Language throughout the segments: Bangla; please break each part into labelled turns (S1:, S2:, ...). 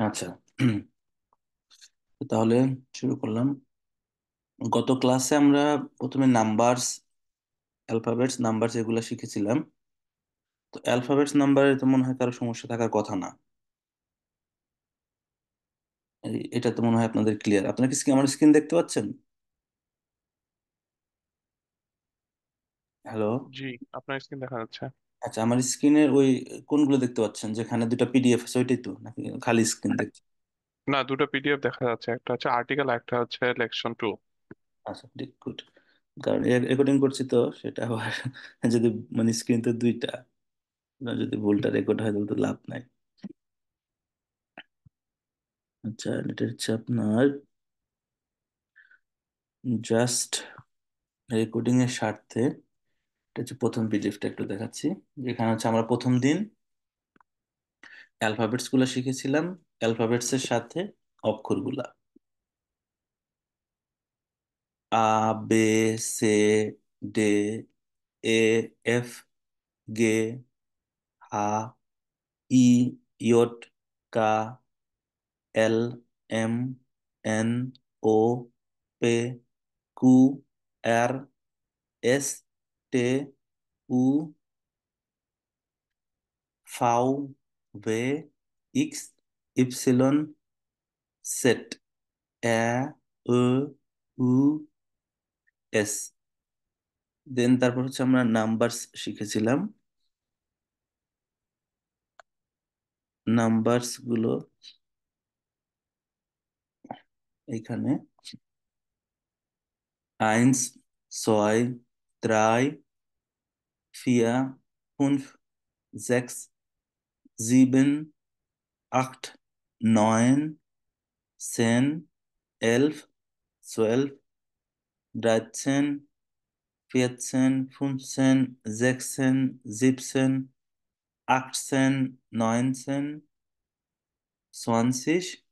S1: আচ্ছা। তাহলে শুরু করলাম। গত ক্লাসে আমরা প্রথমে নাম্বারস, অ্যালফাবেটস, নাম্বারস এগুলো শিখেছিলাম। তো অ্যালফাবেটস নাম্বারে তো মনে হয় কারো সমস্যা থাকার কথা না। এটা তো মনে হয় আপনাদের ক্লিয়ার। আপনারা কি আমার স্ক্রিন দেখতে পাচ্ছেন? হ্যালো।
S2: জি, আপনার স্ক্রিন দেখা যাচ্ছে।
S1: আচ্ছা, আমার স্ক্রিনের ওই কোনগুলো দেখতে পাচ্ছেন, যেখানে দুটো পিডিএফ আছে ওইটাই তো, নাকি খালি স্ক্রিন
S2: হ্যাঁ,
S1: দেখছেন?
S2: না, দুটো পিডিএফ দেখা যাচ্ছে, একটা হচ্ছে আর্টিকেল, একটা হচ্ছে লেকশন 2।
S1: আচ্ছা, গুড। কারণ রেকর্ডিং করছি তো, সেটা আবার যদি মানে স্ক্রিন তো দুইটা, যদি ভুলটা রেকর্ড হয় তাহলে তো লাভ নাই। আচ্ছা, এটা হচ্ছে আপনার জাস্ট রেকর্ডিং এর স্বার্থে এটা হচ্ছে প্রথম পিডিএফটা একটু দেখাচ্ছি। যেখানে হচ্ছে আমরা প্রথম দিন অ্যালফাবেটস গুলো শিখেছিলাম, অ্যালফাবেটস এর সাথে অক্ষরগুলা। আ, বে, সে, ডে, এ, এফ, গে, হা, ই, ইয়ট, কা, এল, এম, এন, ও, পে, কু, আর, এস, টে, উ, ফাউ, ভে, ইক্স, ইপসিলন, সেট, এ, ও, উ, এস। দেন তারপর হচ্ছে আমরা নাম্বারস শিখেছিলাম। নাম্বারস গুলো এইখানে: eins, zwei, drei, vier, fünf, sechs, sieben, acht, neun, zehn, 11, 12, 13, 14, 15, 16, 17, 18, 19, 20,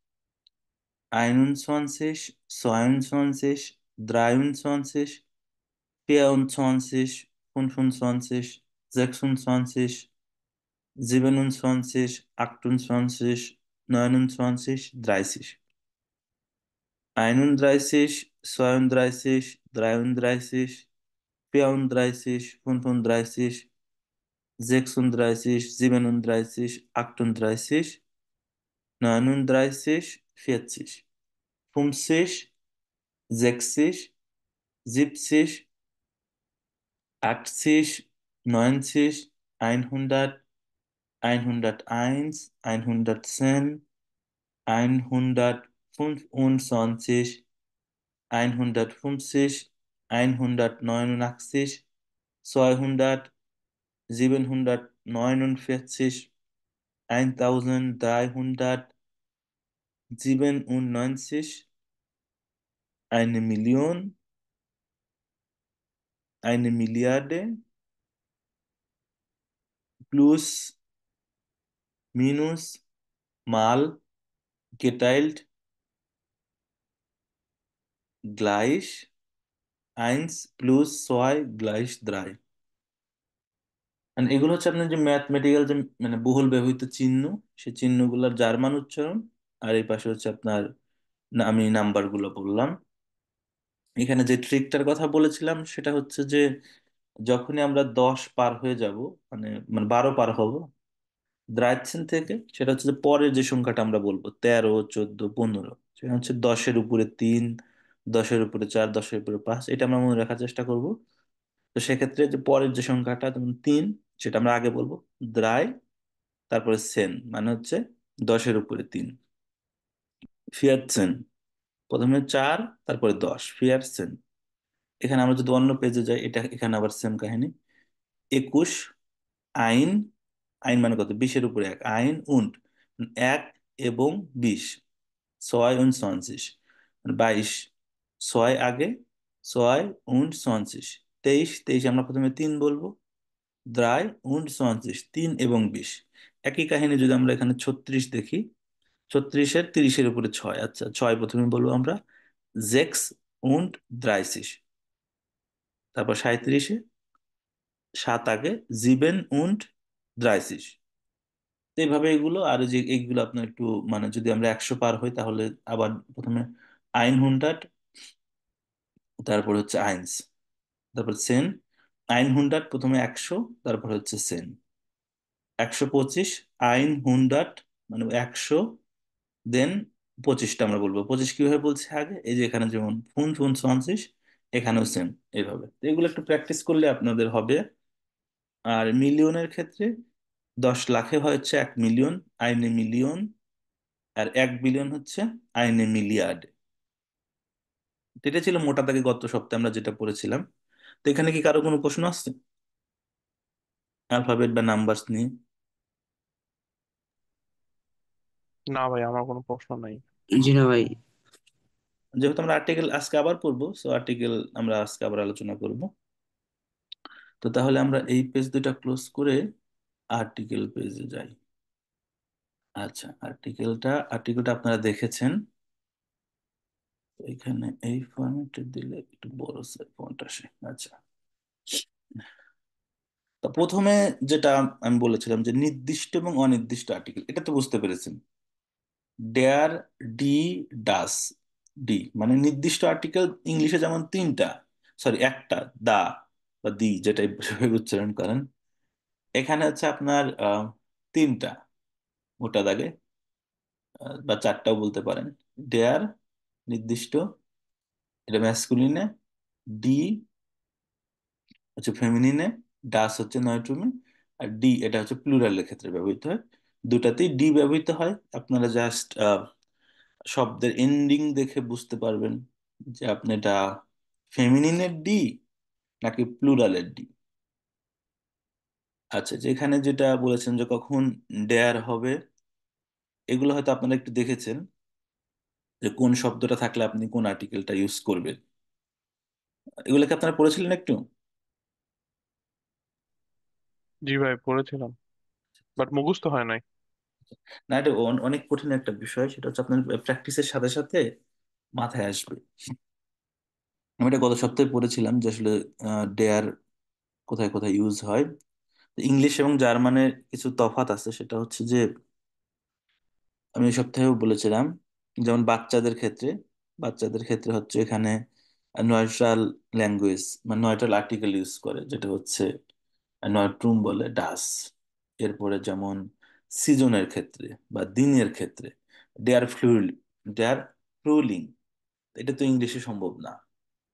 S1: 21, 22, 23, 24, 25, 26, 27, 28, 29, 30. 31, 32, 33, 34, 35, 36, 37, 38, 39, 40, 50, 60, 70, 80, 90, 100, 101, 110, 125, 150, 189, 200, 749, 1397, eine Million, eine Milliarde, plus, minus, mal, geteilt, gleich, 1 plus 2 gleich 3। মানে এগুলো হচ্ছে আপনার যে ম্যাথমেটিক্যাল যে মানে বহুল ব্যবহৃত চিহ্ন, সেই চিহ্নগুলোর জার্মান উচ্চারণ। আর এই পাশে হচ্ছে আপনার আমি নাম্বার গুলো বললাম। এখানে যে ট্রিকটার কথা বলেছিলাম সেটা হচ্ছে যে যখনই আমরা 10 পার হয়ে যাব, মানে মানে 12 পার হব দ্রাইতছেন থেকে, সেটা হচ্ছে যে পরের যে সংখ্যাটা আমরা বলবো 13, 14, 15, সেটা হচ্ছে 10-এর উপরে 3, 10-এর উপরে 4, 10-এর উপরে 5, এটা আমরা মনে রাখার চেষ্টা করব। তো সেক্ষেত্রে যে পরের যে সংখ্যাটা যেমন 3, সেটা আমরা আগে বলবো দ্রাই, তারপরে সেন, মানে হচ্ছে 10-এর উপরে 3। ফিয়ারছেন, প্রথমে 4, তারপরে 10, ফিয়ারছেন। এখানে আমরা যদি অন্য পেজে যাই, এটা এখানে আবার সেম কাহিনী। 21, আইন, আইন মানে কত, 20-এর উপরে 1, আইন উন্ড, 1 এবং 20, 22, মানে 22, 6 আগে, 22, 23, 23 আমরা প্রথমে 3 বলবো, 23, 3 এবং 20। একই কাহিনী যদি আমরা এখানে 36 দেখি, 36-এর 30-এর উপরে 6, আচ্ছা 6 প্রথমে বলবো আমরা, 36 und 30। তারপর 37-এ 7 আগে, 37 und 30, তো এইভাবে এগুলো, আর এই যে এইগুলো আপনার একটু মানে যদি আমরা 100 পার হই তাহলে আবার প্রথমে আইন হুন্ডাট, তারপর হচ্ছে আইনস, তারপর সেন। আইন হুন্ডাট প্রথমে 100, তারপর হচ্ছে সেন। 125 আইন হুন্ডাট, মানে 100, দেন 25টা আমরা বলবো। 25 কিভাবে বলছি আগে, এই যে এখানে যেমন ফুন ফুন 20, এখানেও সেম এইভাবে। তো এগুলো একটু প্র্যাকটিস করলে আপনাদের হবে। আর মিলিয়নের ক্ষেত্রে 10 লাখে হয় হচ্ছে 1 মিলিয়ন, আইনে মিলিয়ন। আর 1 বিলিয়ন হচ্ছে আইনে মিলিয়ার্ড। তো এটা ছিল মোটা দাগে গত সপ্তাহে আমরা যেটা পড়েছিলাম। তো এখানে কি কারো কোনো প্রশ্ন আসছে অ্যালফাবেট বা নাম্বারস নিয়ে?
S2: না ভাই, আমার কোনো প্রশ্ন নাই।
S3: জি না ভাই।
S1: যেহেতু আমরা আর্টিকেল আজকে আবার পড়বো, সো আর্টিকেল আমরা আজকে আবার আলোচনা করব। তো তাহলে আমরা এই পেজ দুটা ক্লোজ করে আর্টিকেল পেজে যাই। আচ্ছা, আর্টিকেলটা আপনারা দেখেছেন। তো এখানে এই ফরম্যাটে দিলে একটু বড় ফন্ট আসে। আচ্ছা, তো প্রথমে যেটা আমি বলেছিলাম যে নির্দিষ্ট এবং অনির্দিষ্ট আর্টিকেল, এটা তো বুঝতে পেরেছেন। ডেয়ার, ডি, ডাস। ডি মানে নির্দিষ্ট আর্টিকেল, ইংলিশে যেমন তিনটা, সরি একটা, দা বা দি, যেটাই উচ্চারণ করেন। এখানে হচ্ছে আপনার তিনটা মোটা দাগে, বা চারটাও বলতে পারেন। ডেয়ার নির্দিষ্ট, এটা ম্যাসকুলিনে, ডি হচ্ছে ফেমিনিনে, ডাস হচ্ছে নয়ট্রুমে, আর ডি এটা হচ্ছে প্লুরালের ক্ষেত্রে ব্যবহৃত হয়। দুটাতেই ডি ব্যবহৃত হয়। আপনারা জাস্ট শব্দের এন্ডিং দেখে বুঝতে পারবেন যে আপনি এটা ফেমিনিনের ডি নাকি প্লুরালের ডি। আচ্ছা, যেখানে যেটা বলেছেন যে কখন ডেয়ার হবে, এগুলো হয়তো আপনারা একটু দেখেছেন যে কোন শব্দটা থাকলে আপনি কোন আর্টিকেলটা ইউজ করবেন। এগুলোকে আপনারা পড়েছিলেন একটু?
S2: জি ভাই, পড়েছিলাম, বাট মুখস্থ হয় নাই।
S1: না, এটা অনেক কঠিন একটা বিষয়, সেটা হচ্ছে আপনার প্র্যাকটিসের সাথে সাথে মাথায় আসবে। আমি এটা গত সপ্তাহে পড়েছিলাম যে আসলে ডেয়ার কোথায় কোথায় ইউজ হয়। ইংলিশ এবং জার্মানের কিছু তফাৎ আছে, সেটা হচ্ছে যে আমি এই সপ্তাহেও বলেছিলাম, যেমন বাচ্চাদের ক্ষেত্রে হচ্ছে এখানে নয়ট্রাল ল্যাঙ্গুয়েজ মানে নয়ট্রাল আর্টিকেল ইউজ করে, যেটা হচ্ছে নয়ট্রুম বলে ডাস। এরপরে যেমন সিজনের ক্ষেত্রে বা দিনের ক্ষেত্রে ডেয়ার ফ্লুইল, ডেয়ার ফ্লুলিং। এটা তো ইংলিশে সম্ভব না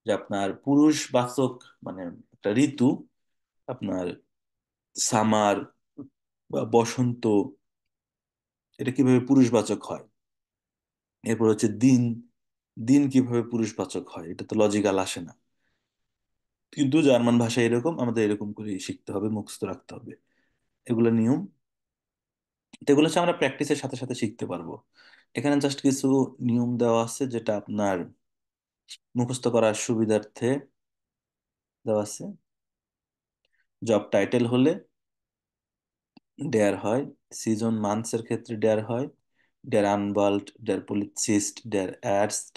S1: যে আপনার পুরুষবাচক মানে একটা ঋতু, আপনার সামার বা বসন্ত, এটা কিভাবে পুরুষবাচক হয়। এরপর হচ্ছে দিন, দিন কিভাবে পুরুষবাচক হয়, এটা তো লজিক্যাল আসে না। কিন্তু জার্মান ভাষা এরকম, আমাদের এরকম করে শিখতে হবে, মুখস্থ রাখতে হবে এগুলো নিয়ম। তো এগুলো হচ্ছে আমরা প্র্যাকটিসের সাথে সাথে শিখতে পারবো। এখানে জাস্ট কিছু নিয়ম দেওয়া আছে যেটা আপনার মুখস্থ করার সুবিধার্থে দেওয়া আছে। জব টাইটেল হলে ডেয়ার হয়, সিজন মান্থস এর ক্ষেত্রে ডেয়ার হয়, dare আনবাল্ট, dare polycyst, dare অ্যাডস্ট।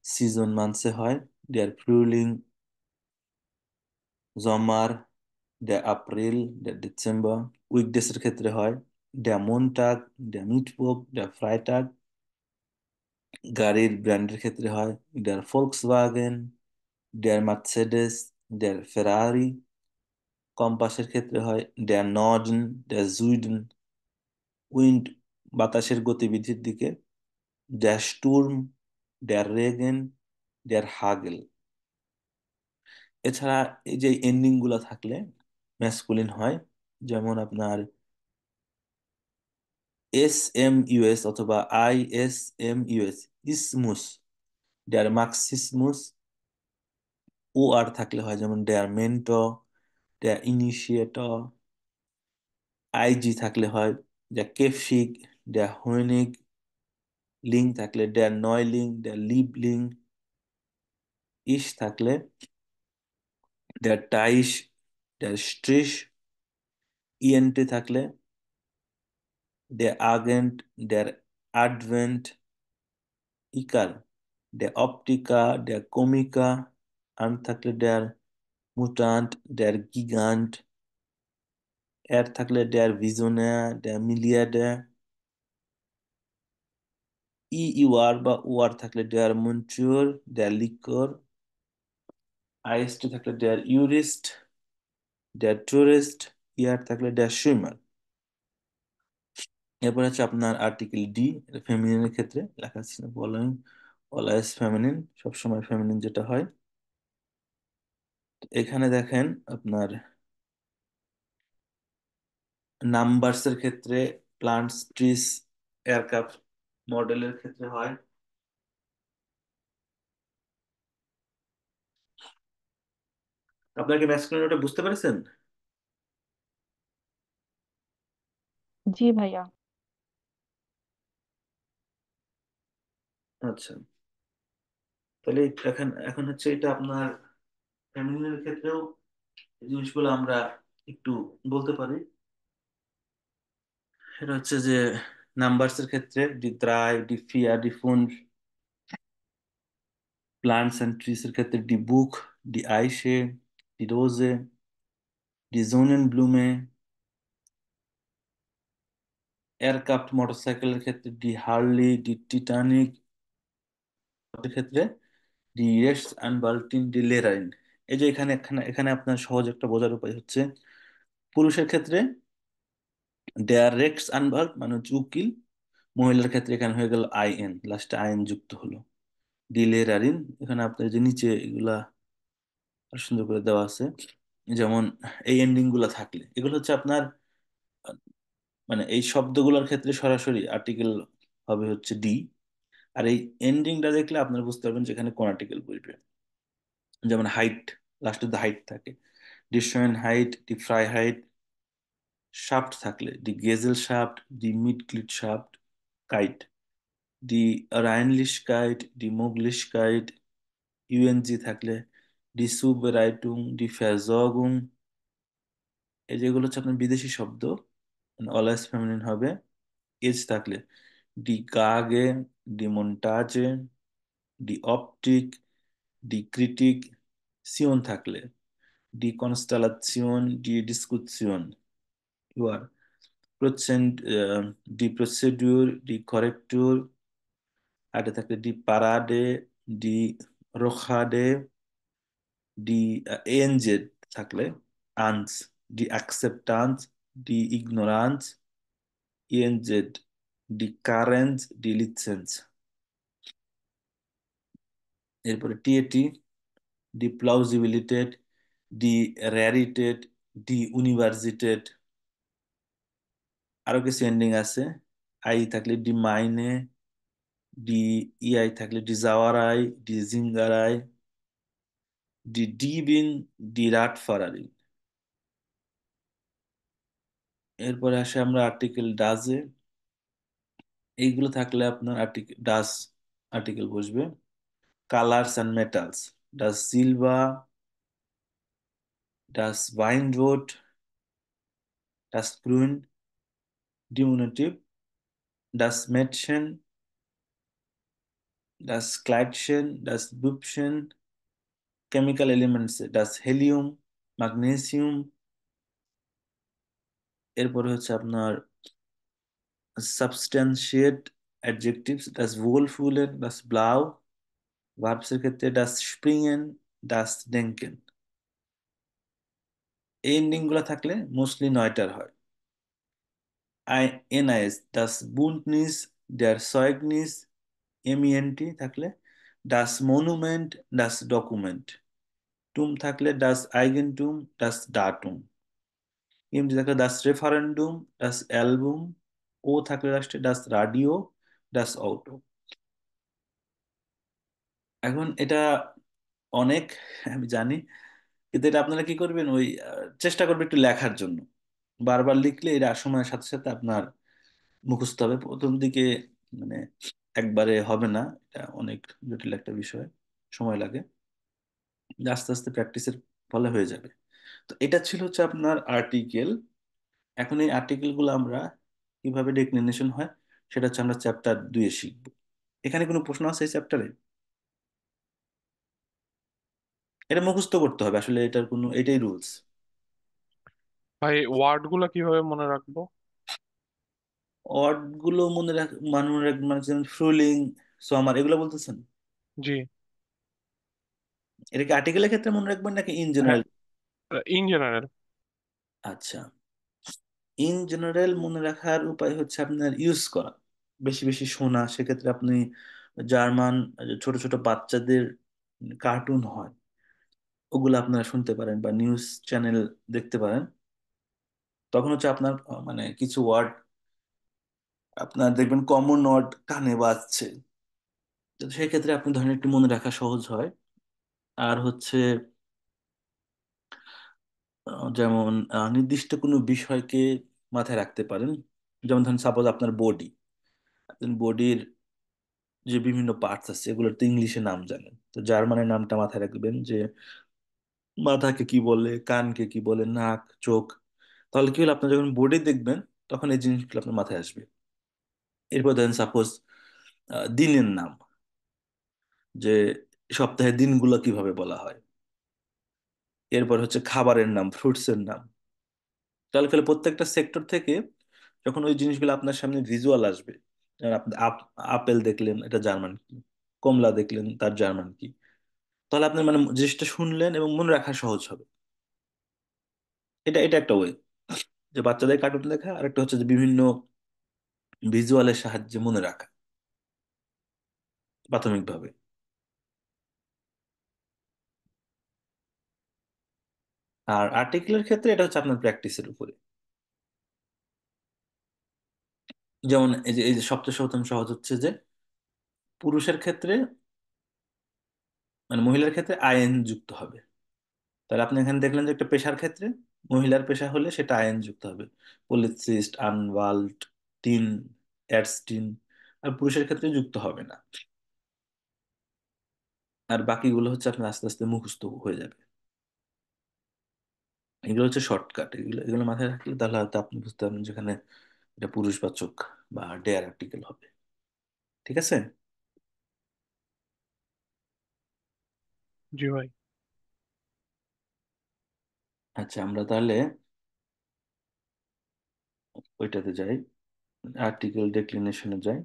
S1: Season মান্থসে হয় ডেয়ার ফ্রুলিং, জমার, ডে এপ্রিল, ডে ডিসেম্বর। উইকডেস এর ক্ষেত্রে হয় ডে মন্টাগ, ডে মিটবুক, ডে ফ্রাইটাগ। গাড়ির ব্র্যান্ডের ক্ষেত্রে হয় ডের ফোক্সওয়াগেন, ডের মার্সেডেস, ডের ফেরারি। কম্পাসের ক্ষেত্রে হয় ডের নর্ডন, ডের জুইডেন। উইন্ড বাতাসের গতিবিধির দিকে, ডের স্টুর্ম, ডের রেগেন, ডের হাগেল। এছাড়া এই যে এন্ডিং গুলা থাকলে ম্যাসকুলিন হয়, যেমন আপনার SMUS অথবা ISMUS, ইসমুস, ডের মার্কসিসমুস। OR থাকলে হয় যেমন ডের মেন্টো, ডের ইনিশিয়েটর। IG থাকলে হয় ডের কেফিগ, ডের হোনিগ। লিঙ্ক থাকলে ডের নয়লিং, ডের লিবলিং। ইস থাকলে ডের টাইস, ডের স্ট্রিস। ENT থাকলে ডের আগেন্ট, ডের অ্যাডভেন্ট। ইকার ডের অপটিকা, ডের কমিকা। আর্ম থাকলে ডের মুটান্ট, ডের গিগান্ট। এর থাকলে ডেয়ার ভিজনে, ডেয়ার মিলিয়াডে। ই ইউআর বা ওয়ার থাকলে ডেয়ার মনচুর, ডেয়ার লিকর। আইএসটি থাকলে ডেয়ার ইউরিস্ট, ডেয়ার টুরিস্ট। ইয়ার থাকলে ডেয়ার সুইমার। এরপর হচ্ছে আপনার আর্টিকেল ডি, ফেমিনিনের ক্ষেত্রে লেখা আছে ফলোইং অলওয়েজ ফেমিনিন, সবসময় ফেমিনিন যেটা হয়। তো এখানে দেখেন আপনার নাম্বারস এর ক্ষেত্রে প্লান্টস, ট্রিস, এয়ারক্রাফট মডেলের ক্ষেত্রে হয়। আপনার কি ম্যাসকুলিন ওটা বুঝতে পেরেছেন?
S3: जी भैया।
S1: আচ্ছা, তাহলে এখন এখন হচ্ছে এটা আপনার ফেমিনিনের ক্ষেত্রেও এই জিনিসগুলো আমরা একটু বলতে পারি। সেটা হচ্ছে যে নাম্বারস এর ক্ষেত্রে ডি দ্রাই, ডি ফিয়া, ডি ফুন। প্লান্টস এন্ড ট্রিস এর ক্ষেত্রে ডি বুক, ডি আইশে, ডি রোজে, ডি জোনেন ব্লুমে। এয়ারক্রাফট মোটরসাইকেলের ক্ষেত্রে ডি হার্লি, ডি টিটানিক। এর ক্ষেত্রে ডি রেক্স অ্যান্ড বাল্টিন, ডি লেরাইন। এই যে এখানে এখানে এখানে আপনার সহজ একটা বোঝার উপায় হচ্ছে পুরুষের ক্ষেত্রে ডেয়ার রেক্স আনবাল্ট মানে হচ্ছে উকিল। মহিলার ক্ষেত্রে এখানে হয়ে গেল আই এন, লাস্টে আইন যুক্ত হলো। ডিলেরারিন, এখানে আপনার যে নিচে এগুলা সুন্দর করে দেওয়া আছে, যেমন এই এন্ডিং গুলা থাকলে এগুলো হচ্ছে আপনার মানে এই শব্দগুলোর ক্ষেত্রে সরাসরি আর্টিকেল হবে হচ্ছে ডি। আর এই এন্ডিংটা দেখলে আপনারা বুঝতে পারবেন যেখানে কোন আর্টিকেল বসবে। যেমন হাইট, লাস্টে দ্য হাইট থাকে, ডি শোয়েন হাইট, ডি ফ্রাই হাইট। শাফট থাকলে ডি গেজেল শাফট, ডি মিডক্লিট শাফট। কাইট, ডি রাইনলিশকাইট, ডি মুগলিশকাইট। ইউএনজি থাকলে ডি সুবরাইটুং, ডি ভার্সর্গুং। এই যেগুলো হচ্ছে আপনার বিদেশি শব্দ, অলওয়েজ ফেমিনিন হবে। এজ থাকলে ডি গাগে, ডি মন্টাজে, ডি অপটিক, ডি ক্রিটিক। সিওন থাকলে ডি কনস্টালাচিয়ন, ডি ডিসকুসিয়ন। ইউআর প্রচেন্ট, ডি প্রসিডিউর, ডি করেক্টুর। আর থাকলে ডি পারাডে, ডি রোখাডে, ডি এনজেড থাকলে আনস, ডি অ্যাকসেপ্টান্স, ডি ইগনোরান্স। ইএনজেড ডি কারেন্স, ডি লিসেন্স। এরপরে টিএটি ডি প্লাউজিবিলিটেড, ডি র্যারিটেড, ডি ইউনিভার্সিটেড। আরো কিছু এন্ডিং আছে। আই থাকলে ডি মাইনে, ডি ইআই থাকলে ডি জাওয়ারাই, ডি জিঙ্গারাই, ডি ডিবিন, ডি রাটফারারি। এরপরে আসে আমরা আর্টিকেল ডাজে। এইগুলো থাকলে আপনার আর্টিকেল ডাস আর্টিকেল বসবে। কালার্স অ্যান্ড মেটালস, ডাস সিলভা, ডাস বাইন্ডরোট, ডাস ব্রুন। ডিমিনুটিভ ডাস মেটশেন, ডাস ক্লাইডশেন, ডাস বুপশেন। কেমিক্যাল এলিমেন্টস ডাস হেলিয়াম, ম্যাগনেসিয়াম। এরপরে হচ্ছে আপনার সাবস্ট্যান্সিয়েট অ্যাডজেক্টিভস, ডাস wohlfühlen, ডাস ব্লাউ। ভার্বস এর ক্ষেত্রে ডাস স্প্রিংেন, ডাস ডেঙ্কেন। এই এন্ডিং গুলো থাকলে মোস্টলি নয়টার হয়। আই এনআইএস ডাস বুন্ডনিস, ডার সয়েগনিস। এমইএনটি থাকলে ডাস মনুমেন্ট, ডাস ডকুমেন্ট। টুম থাকলে ডাস আইগেনটুম, ডাস ডাটুম। এমটি থাকলে ডাস রেফারেন্ডুম, ডাস অ্যালবুম। ও থাকলে লাস্টে ডাস রাডিও, ডাস অটো। এখন এটা অনেক, আমি জানি, কিন্তু এটা আপনারা কি করবেন ওই চেষ্টা করবেন একটু লেখার জন্য। বারবার লিখলে এটা সময়ের সাথে সাথে আপনার মুখস্থ হবে। প্রথম দিকে মানে একবারে হবে না, এটা অনেক জটিল একটা বিষয়, সময় লাগে। আস্তে আস্তে প্র্যাকটিসের ফলে হয়ে যাবে। তো এটা ছিল হচ্ছে আপনার আর্টিকেল। এখন এই আর্টিকেল গুলো আমরা কিভাবে ডিক্লিনেশন হয় সেটা হচ্ছে আমরা চ্যাপ্টার 2-এ শিখবো। এখানে কোনো প্রশ্ন আছে এই চ্যাপ্টারে? এটা মুখস্থ করতে হবে আসলে, এটার কোনো, এটাই রুলস।
S2: ভাই ওয়ার্ড গুলা কিভাবে মনে রাখবো?
S1: ওয়ার্ড গুলো মানে যেমন ফ্রুলিং, সোমার, এগুলো বলতেছেন?
S2: জি।
S1: এটা কি আর্টিকেলের ক্ষেত্রে মনে রাখবেন নাকি ইন
S2: হ্যাঁ,
S1: জেনারেল?
S2: In general.
S1: আচ্ছা, ইন জেনারেল মনে রাখার উপায় হচ্ছে আপনার ইউজ করা, বেশি বেশি শোনা। সেক্ষেত্রে আপনি জার্মান ছোট ছোট বাচ্চাদের কার্টুন হয়, ওগুলো আপনারা শুনতে পারেন বা নিউজ চ্যানেল দেখতে পারেন। তখন হচ্ছে আপনার মানে কিছু ওয়ার্ড আপনার দেখবেন কমন ওয়ার্ড কানে বাজছে, তো সেক্ষেত্রে আপনি ধরেন একটু মনে রাখা সহজ হয়। আর হচ্ছে যেমন নির্দিষ্ট কোনো বিষয়কে মাথায় রাখতে পারেন। যেমন ধরেন সাপোজ আপনার বডি, বডির যে বিভিন্ন পার্টস আছে এগুলোর তো ইংলিশে নাম জানেন, তো জার্মানের নামটা মাথায় রাখবেন যে মাথাকে কি বলে, কানকে কি বলে, নাক, চোখ। তাহলে কি হলো, আপনি যখন বডি দেখবেন তখন এই জিনিসগুলো আপনার মাথায় আসবে। এরপর ধরেন সাপোজ দিনের নাম, যে সপ্তাহের দিনগুলো কিভাবে বলা হয়। এরপর হচ্ছে খাবারের নাম, ফ্রুটসের নাম। তাহলে ফলে প্রত্যেকটা সেক্টর থেকে যখন ওই জিনিসগুলো আপনার সামনে ভিজুয়াল আসবে, যেমন আপনি আপেল দেখলেন এটা জার্মান কি, কমলা দেখলেন তার জার্মান কি, তাহলে আপনি মানে জিনিসটা শুনলেন এবং মনে রাখা সহজ হবে। এটা এটা একটা ওয়ে, যে বাচ্চাদের কার্টুন দেখা। আর একটা হচ্ছে যে বিভিন্ন ভিজুয়ালের সাহায্যে মনে রাখা প্রাথমিকভাবে। আর আর্টিকেলের ক্ষেত্রে এটা হচ্ছে আপনার প্র্যাকটিসের উপরে। যেমন এই যে সবচেয়ে সহজ হচ্ছে যে পুরুষের ক্ষেত্রে মানে মহিলার ক্ষেত্রে আইএন যুক্ত হবে। তাহলে আপনি এখানে দেখলেন যে একটা পেশার ক্ষেত্রে মহিলার পেশা হলে সেটা আইএন যুক্ত হবে, পলিসিস্ট, আনভাল্ট, টিন, এডস্টিন। আর পুরুষের ক্ষেত্রে যুক্ত হবে না। আর বাকিগুলো হচ্ছে আপনার আস্তে আস্তে মুখস্থ হয়ে যাবে। এগুলো হচ্ছে শর্টকাট, এগুলো এগুলো মাথায় রাখলে তাহলে হয়তো আপনি বুঝতে পারবেন যেখানে এটা পুরুষবাচক বা ডেয়ার আর্টিকেল হবে। ঠিক আছে।
S2: জি ভাই।
S1: আচ্ছা, আমরা তাহলে ওইটাতে যাই, আর্টিকেল ডেক্লিনেশনে যাই।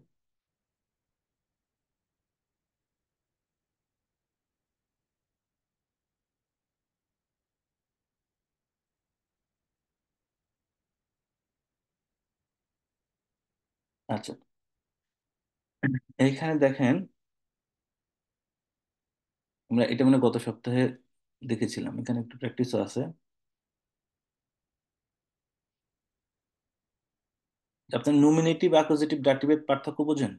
S1: আচ্ছা, এইখানে দেখেন, আমরা এটা মানে গত সপ্তাহে দেখেছিলাম, এখানে একটু প্র্যাকটিসও আছে। আপনার নমিনেটিভ অ্যাকুজেটিভ ডাটিভের পার্থক্য বোঝেন?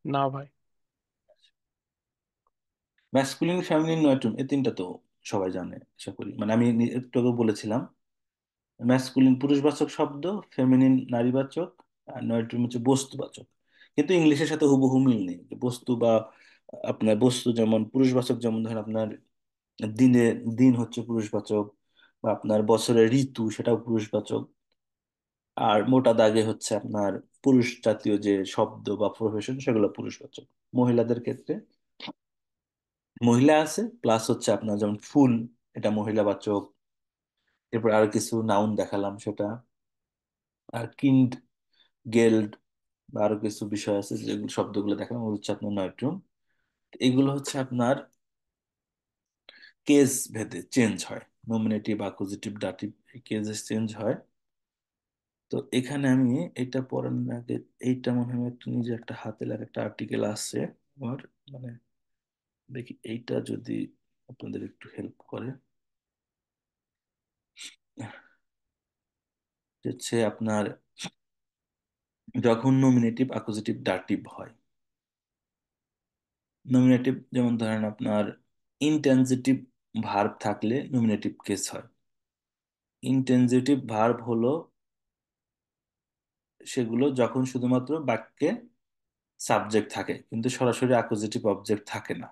S2: না ভাই।
S1: ম্যাসকুলিন, ফেমিনিন, নয়ট্রুম, এই তিনটা তো সবাই জানে আশা করি। মানে আমি একটু আগে বলেছিলাম, ম্যাসকুলিন পুরুষবাচক শব্দ, ফেমিনিন নারীবাচক, আর নয়ট্রুম হচ্ছে বস্তুবাচক। কিন্তু ইংলিশের সাথে হুবহু মিল নেই, যে বস্তু বা আপনার বস্তু যেমন পুরুষবাচক, যেমন ধরেন আপনার দিনে দিন হচ্ছে পুরুষবাচক, বা আপনার বছরের ঋতু সেটাও পুরুষবাচক। আর মোটা দাগে হচ্ছে আপনার পুরুষ জাতীয় যে শব্দ বা প্রফেশন সেগুলো পুরুষবাচক। মহিলাদের ক্ষেত্রে মহিলা আছে, প্লাস হচ্ছে আপনার যেমন ফুল, এটা মহিলাবাচক। এরপর আর কিছু নাউন দেখালাম সেটা। আর কিন্ড, গেল্ড, বা আরো কিছু বিষয় আছে যেগুলো শব্দগুলো দেখালাম, ওগুলো হচ্ছে আপনার নয়ট্রুম। এগুলো হচ্ছে আপনার কেস ভেদে চেঞ্জ হয়, নমিনেটিভ অ্যাকুজিটিভ ডাটিভ কেসে চেঞ্জ হয়। তো এখানে আমি এটা পড়ানোর আগে এইটা মনে হয় একটু নিজে একটা হাতে লেখা একটা আর্টিকেল আছে আমার, মানে দেখি এইটা যদি আপনাদের একটু হেল্প করে। হচ্ছে আপনার যখন নমিনেটিভ অ্যাকুজিটিভ ডাটিভ হয়, নমিনেটিভ যেমন ধরেন আপনার ইনট্রানজিটিভ ভার্ব থাকলে নমিনেটিভ কেস হয়। ইনট্রানজিটিভ ভার্ব হলো সেগুলো যখন শুধুমাত্র বাক্যে সাবজেক্ট থাকে কিন্তু সরাসরি অ্যাকুজিটিভ অবজেক্ট থাকে না।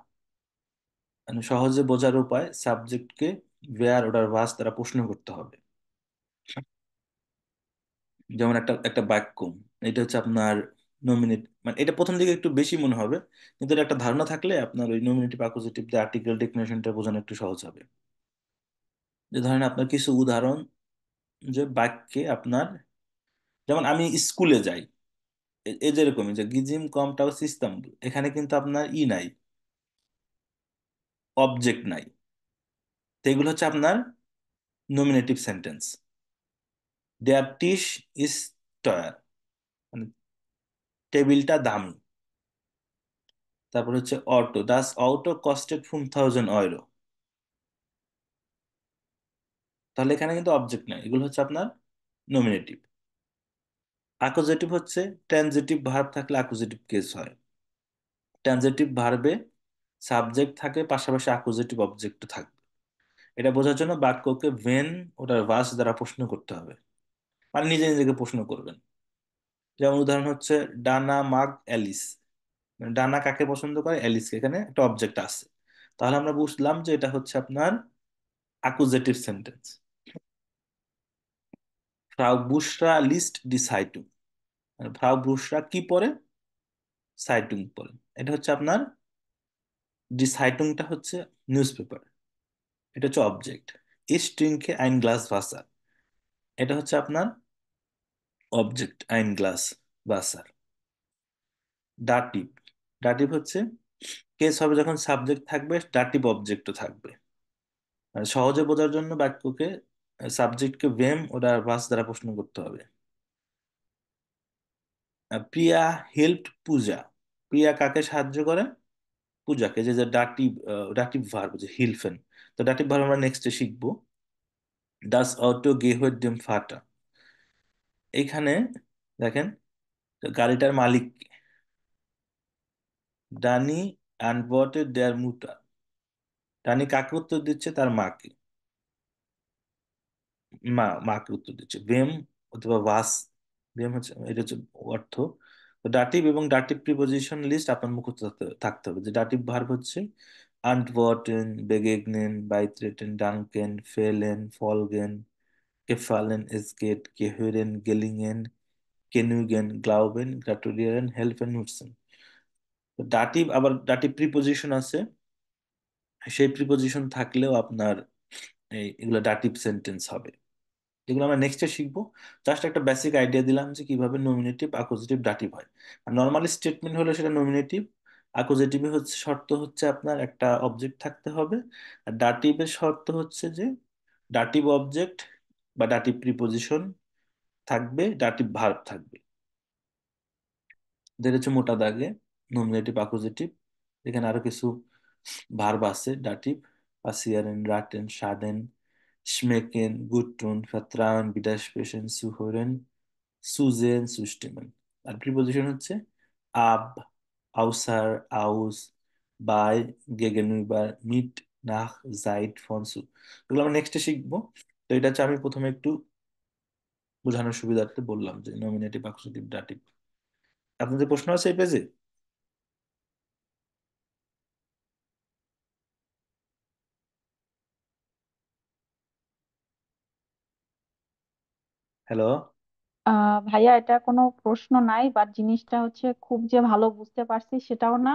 S1: মানে সহজে বোঝার উপায়, সাবজেক্টকে ওয়্যার অর্ডার ভার্স দ্বারা প্রশ্ন করতে হবে। যেমন একটা একটা বাক্য, এটা হচ্ছে আপনার নমিনেট মানে এটা প্রথম দিকে একটু বেশি মনে হবে, কিন্তু এটা একটা ধারণা থাকলে আপনার ওই নমিনেটিভ অ্যাকুজেটিভ দিয়ে আর্টিকেল ডেফিনেশনটা বোঝানো একটু সহজ হবে। যে ধরেন আপনার কিছু উদাহরণ, যে বাক্যে আপনার, যেমন আমি স্কুলে যাই, এই যেরকমই যে গিজিম কমটাও সিস্টেম, এখানে কিন্তু আপনার নাই, অবজেক্ট নাই। তো এগুলো হচ্ছে আপনার নমিনেটিভ সেন্টেন্স। দেয়ার টিস ইজ টয়ার, মানে টেবিলটা দামি। তারপর হচ্ছে auto, Das auto costed 5000 euro. তাহলে এখানে কিন্তু অবজেক্ট নাই, এগুলো হচ্ছে আপনার নমিনেটিভ। অ্যাকুজেটিভ হচ্ছে ট্রানজিটিভ ভার্ব থাকলে অ্যাকুজেটিভ কেস হয়। ট্রানজিটিভ ভার্বে সাবজেক্ট থাকে, পাশাপাশি অ্যাকুজেটিভ অবজেক্ট থাকবে। এটা বোঝার জন্য বাক্যকে ভেন ওটার ভার্স দ্বারা প্রশ্ন করতে হবে, মানে নিজে নিজেকে প্রশ্ন করবেন। যেমন উদাহরণ হচ্ছে ডানা মাগ অ্যালিস, মানে ডানা কাকে পছন্দ করে, অ্যালিসকে, এখানে একটা অবজেক্ট আছে। তাহলে আমরা বুঝলাম যে এটা হচ্ছে আপনার অ্যাকুজেটিভ সেন্টেন্স। ফ্রাউ বুশরা লিস্ট ডি সাইটুং, মানে ফ্রাউ বুশরা কি পড়ে, সাইটুং পড়ে। এটা হচ্ছে আপনার, ডি সাইটুংটা হচ্ছে নিউজ পেপার, এটা হচ্ছে অবজেক্ট। ইস ট্রিঙ্কে আইন গ্লাস ভাসার, এটা হচ্ছে আপনার অবজেক্ট, আইন গ্লাস ভাসার। ডাটিভ, ডাটিভ হচ্ছে কেস হবে যখন সাবজেক্ট থাকবে, ডাটিভ অবজেক্টও থাকবে। মানে সহজে বোঝার জন্য বাক্যকে, সাবজেক্টকে ভেম ওটা ভার্স দ্বারা প্রশ্ন করতে হবে। প্রিয়া হেল্পড পূজা, প্রিয়া কাকে সাহায্য করে, পূজাকে। যে যে ডাটিভ, ডাটিভ ভার্ব যে হিলফেন। তো ডাটিভ ভার্ব আমরা নেক্সটে শিখবো। ডাস অটো গেহর ডেম ফাটা, এইখানে দেখেন গাড়িটার মালিক কে? ডানি অ্যান্টওয়ার্টেড দেয়ার মুটার, ডানি কাকে উত্তর দিচ্ছে, তার মাকে। মাকে উত্তর দিচ্ছে। ভেম অথবা ভাস, ভেম হচ্ছে, এটা হচ্ছে অর্থ। তো ডাটিভ এবং ডাটিভ প্রিপোজিশন লিস্ট আপনার মুখস্থ থাকতে থাকতে হবে। যে ডাটিভ ভার্ব হচ্ছে আন্টওয়ার্টেন, বেগেগনেন, বাইট্রেটেন, ডানকেন, ফেলেন, ফলগেন, gefallen, es geht, gehören, gelingen, genügen, glauben, gratulieren, helfen, nutzen। তো ডাটিভ, আবার ডাটিভ প্রিপোজিশন আছে, সেই প্রিপোজিশন থাকলেও আপনার এগুলো ডাটিভ সেন্টেন্স হবে। এগুলো আমরা নেক্সটে শিখবো। জাস্ট একটা বেসিক আইডিয়া দিলাম যে কিভাবে নমিনেটিভ অ্যাকুজেটিভ ডাটিভ হয়। আর নর্মালি স্টেটমেন্ট হলে সেটা নমিনেটিভ, অ্যাকুজেটিভে হচ্ছে শর্ত হচ্ছে আপনার একটা অবজেক্ট থাকতে হবে। আর ডাটিভের শর্ত হচ্ছে যে ডাটিভ অবজেক্ট বা ডাটিভ প্রিপোজিশন থাকবে, ডাটিভ ভার্ব থাকবে। এদের হচ্ছে মোটা দাগে নমিনেটিভ অ্যাকুজেটিভ। এখানে আরো কিছু ভার্ব আছে ডাটিভ: পাসিয়ারেন, রাটেন, সাডেন, schmecken, gut tun, vertrauen, widersprechen, zuhören, zusehen, zustimmen। আর প্রিপোজিশন হচ্ছে আব, আউসার, আউস, বাই, gegenüber, mit, nach, seit, von, zu। এগুলো আমরা নেক্সটে শিখবো। তো এটা হচ্ছে, আমি প্রথমে একটু বোঝানোর সুবিধার্থে বললাম যে নমিনেটিভ অ্যাকুজেটিভ ডাটিভ। আপনাদের প্রশ্ন আছে এই পেজে? হ্যালো।
S3: ভাইয়া, এটা কোনো প্রশ্ন নাই, বাট জিনিসটা হচ্ছে খুব যে ভালো বুঝতে পারছি সেটাও না,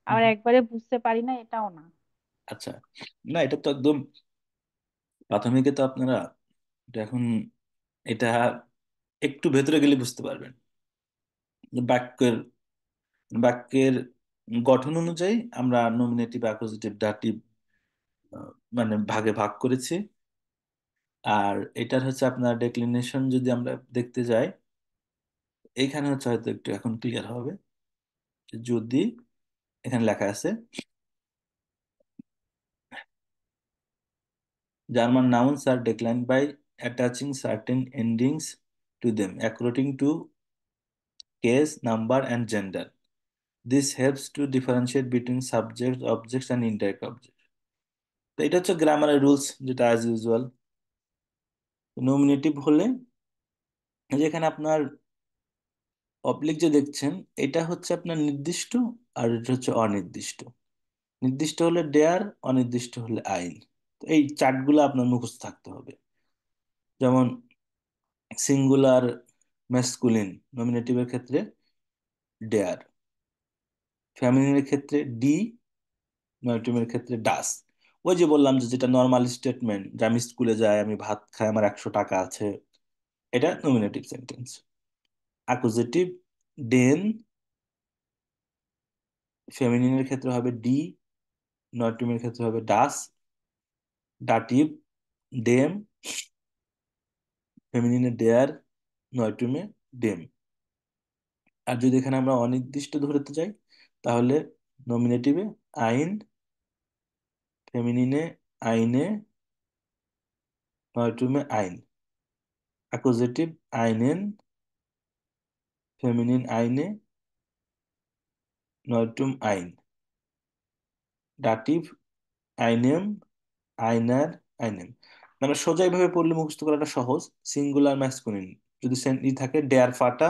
S3: আর একবারে বুঝতে পারি না এটাও না।
S1: আচ্ছা, না এটা তো একদম প্রাথমিকে তো আপনারা এটা এখন, এটা একটু ভেতরে গেলে বুঝতে পারবেন যে বাক্যের গঠন অনুযায়ী আমরা নমিনেটিভ অ্যাকুজিটিভ ডাটিভ মানে ভাগে ভাগ করেছি। আর এটার হচ্ছে আপনার ডেক্লিনেশন যদি আমরা দেখতে যাই, এইখানে হচ্ছে হয়তো একটু এখন ক্লিয়ার হবে। যে যদি এখানে লেখা আছে German nouns are declined by attaching certain endings to them according to case, number, and gender. This helps to differentiate between subject, objects, and indirect objects. তো এটা হচ্ছে গ্রামারের রুলস, যেটা অ্যাজ ইউজুয়াল। নমিনেটিভ হলে যেখানে আপনার অবলিক যে দেখছেন, এটা হচ্ছে আপনার নির্দিষ্ট, আর এটা হচ্ছে অনির্দিষ্ট। নির্দিষ্ট হলে ডেয়ার, অনির্দিষ্ট হলে আইন। তো এই চার্টগুলো আপনার মুখস্থ থাকতে হবে। যেমন সিঙ্গুলার ম্যাসকুলিন নমিনেটিভের ক্ষেত্রে ডেয়ার। ফেমিনিনের ক্ষেত্রে ডি, নয়টুমের ক্ষেত্রে ডাস। ওই যে বললাম যে যেটা নর্মাল স্টেটমেন্ট, যে আমি স্কুলে যাই, আমি ভাত খাই, আমার 100 টাকা আছে, এটা নমিনেটিভ সেন্টেন্স। অ্যাকুজেটিভ ডেন, ফেমিনিনের ক্ষেত্রে হবে ডি, নয়টুমের ক্ষেত্রে হবে ডাস। ডাটিভ ডেম, ফেমিনিনে ডেয়ার, নয়টুমে ডেম। আর যদি এখানে আমরা অনির্দিষ্ট ধরতে যাই, তাহলে নমিনেটিভে আইন, ফেমিনিনে আইনে, নয়টুমে আইন। অ্যাকুজেটিভ আইনেন, ফেমিনিন আইনে, নয়টুম আইন। ডাটিভ আইনেম, আইনার, আইনেম। মানে সোজা এইভাবে পড়লে মুখস্থ করাটা সহজ। সিঙ্গুলার ম্যাসকুলিন যদি থাকে ডেয়ার ফাটা,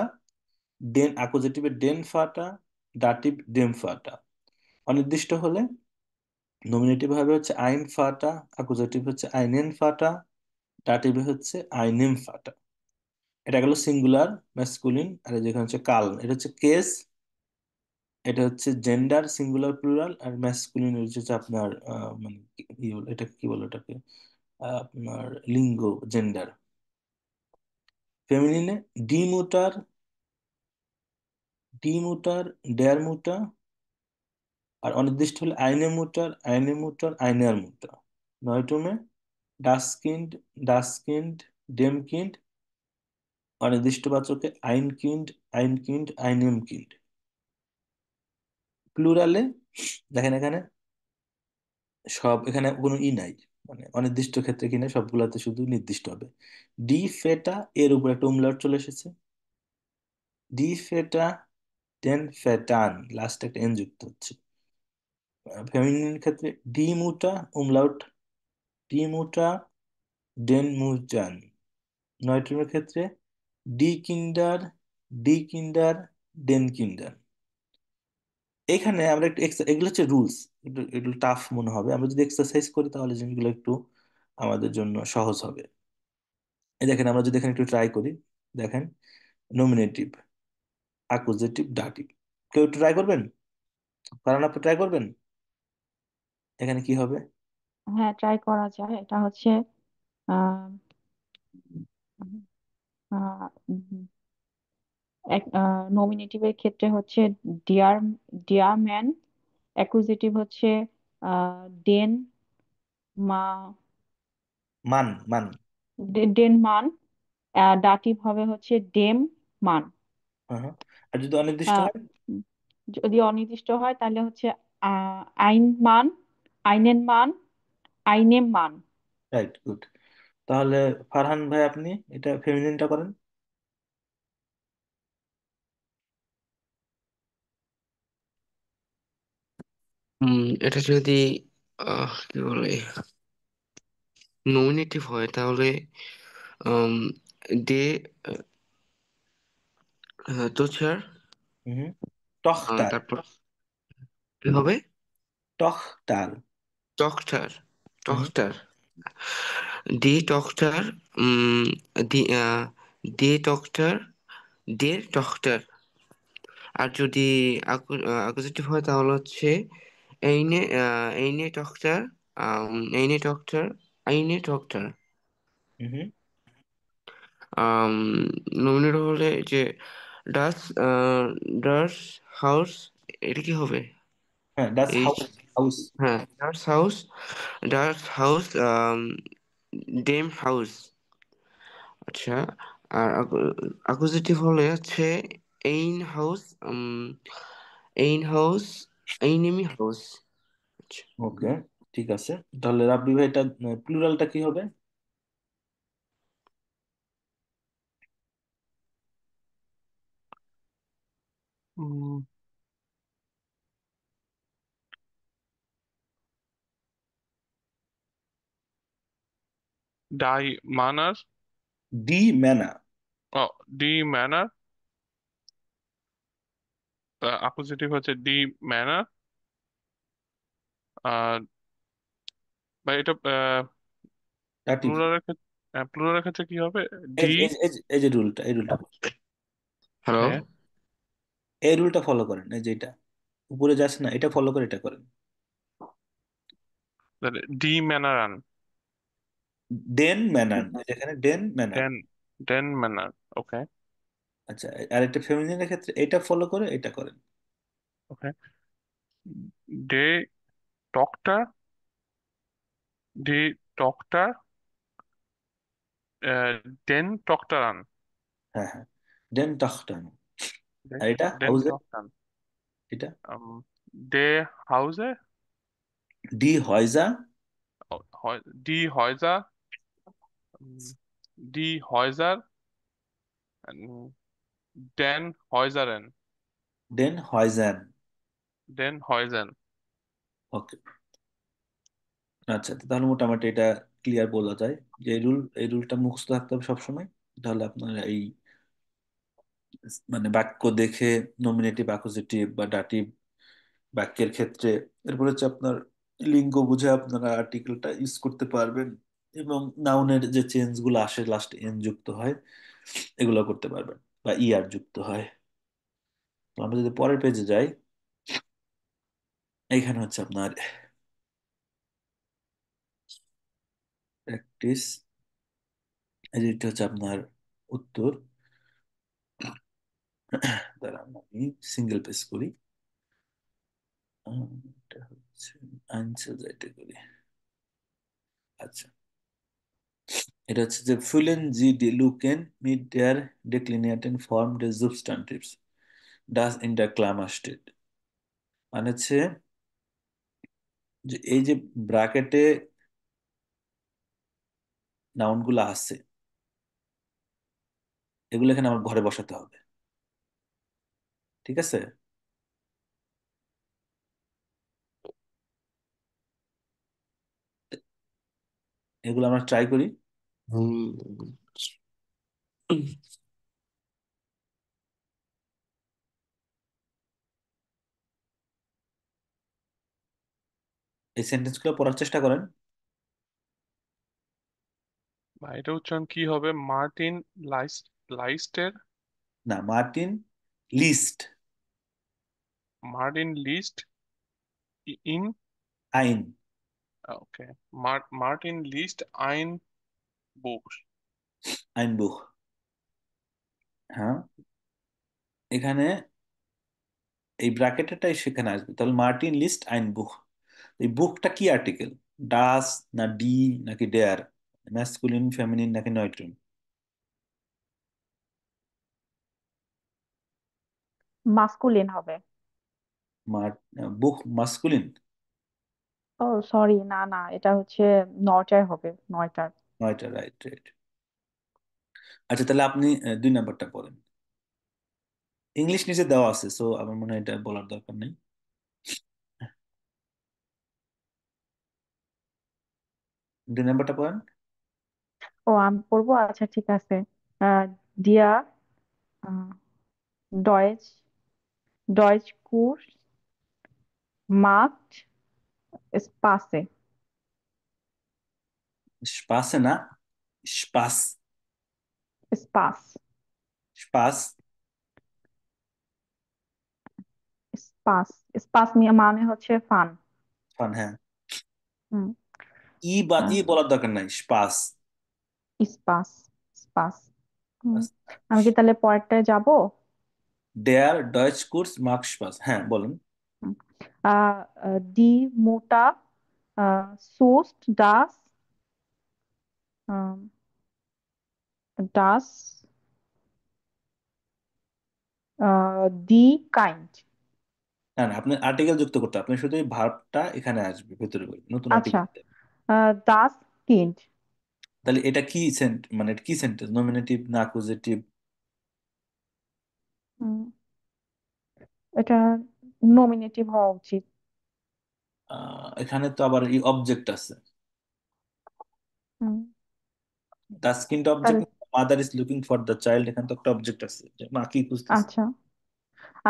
S1: ডেন অ্যাকুজেটিভে ডেন ফাটা, ডাটিভ ডেম ফাটা। অনির্দিষ্ট হলে নমিনেটিভ হবে হচ্ছে আইন ফাটা, অ্যাকুজেটিভ হচ্ছে আইনেন ফাটা, ডাটিভ হচ্ছে আইনেম ফাটা। এটা গেল সিঙ্গুলার ম্যাসকুলিন। আর যেখানে হচ্ছে কাল, এটা হচ্ছে কেস, এটা হচ্ছে জেন্ডার সিঙ্গুলার প্লুরাল। আর ম্যাসকুলিন হচ্ছে আপনার মানে এটা কি বলে এটাকে, আপনার লিঙ্গ, জেন্ডার। ফেমিনিনে ডিমুটার, ডিমুটার, ডেয়ার মুটা। আর অনির্দিষ্ট হলে আইনে মুটার, আইনে মুটার, আইনার মুটা। নয়টমে ডাসকিন্ড, ডাসকিন্ড, ডেমকিন্ড। অনির্দিষ্ট বাচকে আইনকিন্ড, আইনকিন্ড, আইনেমকিন্ড। প্লুরালে দেখেন এখানে সব, এখানে কোনো ই নাই, মানে অনির্দিষ্ট ক্ষেত্রে কিনা সবগুলাতে শুধু নির্দিষ্ট হবে। ডি ফেটা, এর উপর একটা উমলাট চলে এসেছে। ডি ফেটা, দেন ফেটান, লাস্টে একটা এন যুক্ত হচ্ছে। ফেমিনিন ক্ষেত্রে ডি মুটা, উমলাউট, ডি মুটা, ডেন মুটান। নয়ট্রিমের ক্ষেত্রে ডি কিন্ডার, ডি কিন্ডার, ডেন কিন্ডার। এখানে আমরা একটু এগুলো হচ্ছে রুলস, একটু এগুলো টাফ মনে হবে। আমরা যদি এক্সারসাইজ করি তাহলে জিনিসগুলো একটু আমাদের জন্য সহজ হবে। এই দেখেন, আমরা যদি এখানে একটু ট্রাই করি, দেখেন নমিনেটিভ, অ্যাকুজেটিভ, ডাটিভ। কেউ একটু ট্রাই করবেন? কারণ আপনি ট্রাই করবেন, এখানে কি হবে?
S3: হ্যাঁ, ট্রাই করা যায়। এটা হচ্ছে আহ নমিনেটিভের ক্ষেত্রে হচ্ছে ডিয়ার, ডিয়ার ম্যান। অ্যাকুজেটিভ হচ্ছে ডেন মা,
S1: মান, মান।
S3: ডেন মান। ডাটিভ হবে হচ্ছে ডেম মান।
S1: হ্যাঁ, হ্যাঁ। আর যদি অনির্দিষ্ট
S3: আহ,
S1: হয়?
S3: উম, যদি অনির্দিষ্ট হয় তাহলে হচ্ছে আইন মান, আইনেন মান, আইনেম মান।
S1: Right, good. তাহলে ফারহান ভাই, আপনি এটা ফেমিনিনটা করেন।
S4: এটা যদি কি বলে নমিনেটিভ হয় তাহলে দে তোছার,
S1: হুম। টখটার,
S4: তারপর কি হবে?
S1: টখটার।
S4: টকটার,
S1: হুম।
S4: টকটার, ডি টকটার, উম দি দে টকটার, দের টকটার। আর যদি অ্যাকুজেটিভ হয় তাহলে হচ্ছে এইনে এইনে টকটার, এইনে টকটার, আইনে টকটার।
S1: হুম।
S4: আম, নমিনেট হলে যে ডাস, ডাস হাউস, এটা কি হবে?
S1: হ্যাঁ, ডাস
S4: এই,
S1: হাউস, হাউস।
S4: হ্যাঁ, ডাস হাউস, ডাস হাউস, ডেম হাউস। আচ্ছা, আর অ্যাকুজেটিভ হলে হচ্ছে এইন হাউস, এইন হাউস, এইনেমি হাউস। আচ্ছা,
S1: ওকে, ঠিক আছে। তাহলে রাব্বি ভাই, এটা প্লুরালটা কি হবে?
S2: ডাই মানার,
S1: ডি ম্যানা।
S2: ডি ম্যানার। অপোজিটিভ হচ্ছে ডি ম্যানার। আর বা এটা
S1: ডাটিভ।
S2: প্লুরালের ক্ষেত্রে, প্লুরালের ক্ষেত্রে কি হবে?
S1: এই
S2: ডি।
S1: এই এই এই যে রুলটা, এই রুলটা।
S4: হ্যালো।
S2: হ্যাঁ,
S1: এই রুলটা ফলো করেন, এই যে এটা উপরে যাচ্ছে না, এটা ফলো করে এটা করেন।
S2: তাহলে ডি ম্যানারান।
S1: ডেন ম্যানান, যেখানে ডেন ম্যানান।
S2: ডেন ডেন ম্যানার। ওকে।
S1: আচ্ছা, আর একটা ফেমিনিনের ক্ষেত্রে এটা ফলো করে এটা করেন।
S2: ওকে। ডে ডক্টর। ডে ডক্টর। ডেন ডক্টরান।
S1: হ্যাঁ হ্যাঁ, ডেন টাখটান। আর এটা
S2: ডেন
S1: হাউজে,
S2: ডক্টরান।
S1: এটা
S2: ডে হাউজে।
S1: ডি হয়জা।
S2: ডি হয়জার। ডি হয়জার। ডেন হয়জারেন।
S1: ডেন হয়জান।
S2: ডেন হয়জেন।
S1: ওকে। আচ্ছা, তো তাহলে মোটামুটি এটা ক্লিয়ার বলা যায় যে এই রুলটা মুখস্থ থাকতে হবে সবসময়। তাহলে আপনার এই মানে বাক্য দেখে নমিনেটিভ, অ্যাকুজেটিভ বা ডাটিভ বাক্যের ক্ষেত্রে, এরপর হচ্ছে আপনার লিঙ্গ বুঝে আপনারা আর্টিকেলটা ইউজ করতে পারবেন, এবং নাউনের যে চেঞ্জ গুলো আসে লাস্টে এন যুক্ত হয় এগুলো করতে পারবেন, বা ইআর যুক্ত হয়। তো আমরা যদি পরের পেজে যাই, এইখানে হচ্ছে আপনার প্র্যাকটিস, এই যে এটা হচ্ছে আপনার উত্তর। দাঁড়ান আমি সিঙ্গেল পেজ করি। এটা হচ্ছে আনসার যাইতে করি। আচ্ছা, এটা হচ্ছে যে fühlen Sie die Lücken mit der deklinierten Form des Substantivs, das in der Klammer steht। মানে হচ্ছে যে এই যে ব্র্যাকেটে নাউন গুলো আছে, এগুলো এখানে আমার ঘরে বসাতে হবে। ঠিক আছে, এগুলো আমরা ট্রাই করি।
S4: হুম।
S1: এই সেন্টেন্স গুলো পড়ার চেষ্টা করেন।
S2: বা এটা উচ্চারণ কি হবে? Martin Leist. লাইস্টের।
S1: না, মার্টিন লিস্ট।
S2: Martin List. ইন।
S1: আইন।
S2: ওকে। মার্টিন লিস্ট আইন বুক।
S1: আইন বুক। হ্যাঁ, এখানে এই ব্র্যাকেটটাই সেখানে আসবে, তাহলে মার্টিন লিস্ট আইন বুক। এই বুকটা কি আর্টিকেল? ডাস না ডি নাকি ডেয়ার? ম্যাসকুলিন, ফেমিনিন নাকি নয়ট্রিন?
S3: মাস্কুলিন হবে।
S1: বুক মাস্কুলিন।
S3: ও সরি, না না, এটা হচ্ছে নয়টায় হবে, নয়টার।
S1: নয়টা, রাইট রাইট। আচ্ছা, তাহলে আপনি 2 নাম্বারটা পড়েন। ইংলিশ নিচে দেওয়া আছে, সো আমার মনে হয় এটা বলার দরকার নেই। 2 নাম্বারটা পড়েন।
S3: ও আমি পড়বো, আচ্ছা ঠিক আছে। ডিয়া ডয়েচ ডয়েচ কুর্স মাcht Spaße।
S1: স্পাসে না, SPAS.
S3: SPAS.
S1: SPAS.
S3: SPAS. SPAS মানে হচ্ছে ফান।
S1: ফান, হ্যাঁ।
S3: হুম।
S1: ই বলার দরকার নাই, স্পাস।
S3: স্পাস। স্পাস। হুম। আমি কি তাহলে পরেরটায় যাব?
S1: ডেয়ার ডয়েচ কোর্স মার্ক স্পাস, হ্যাঁ বলেন।
S3: Die Mutter sucht ähm, das die Kind।
S1: না না, আপনি আর্টিকেল যুক্ত করতে হবে। আপনি শুধু এই ভার্বটা এখানে আসবে ভেতরে করে, নতুন
S3: আচ্ছা,
S1: আর্টিকেল।
S3: das Kind।
S1: তাহলে এটা কি মানে এটা কি সেন্টেন্স, নমিনেটিভ না অ্যাকুজেটিভ?
S3: হুম, এটা নমিনেটিভ হওয়া উচিত।
S1: এখানে তো আবার এই অবজেক্ট আছে।
S3: হুম,
S1: দাস কিন্তু
S3: তাহলে
S1: object, mother is looking for the child, এখানে তো একটা অবজেক্ট আছে যে মা কি খুঁজতেছে।
S3: আচ্ছা।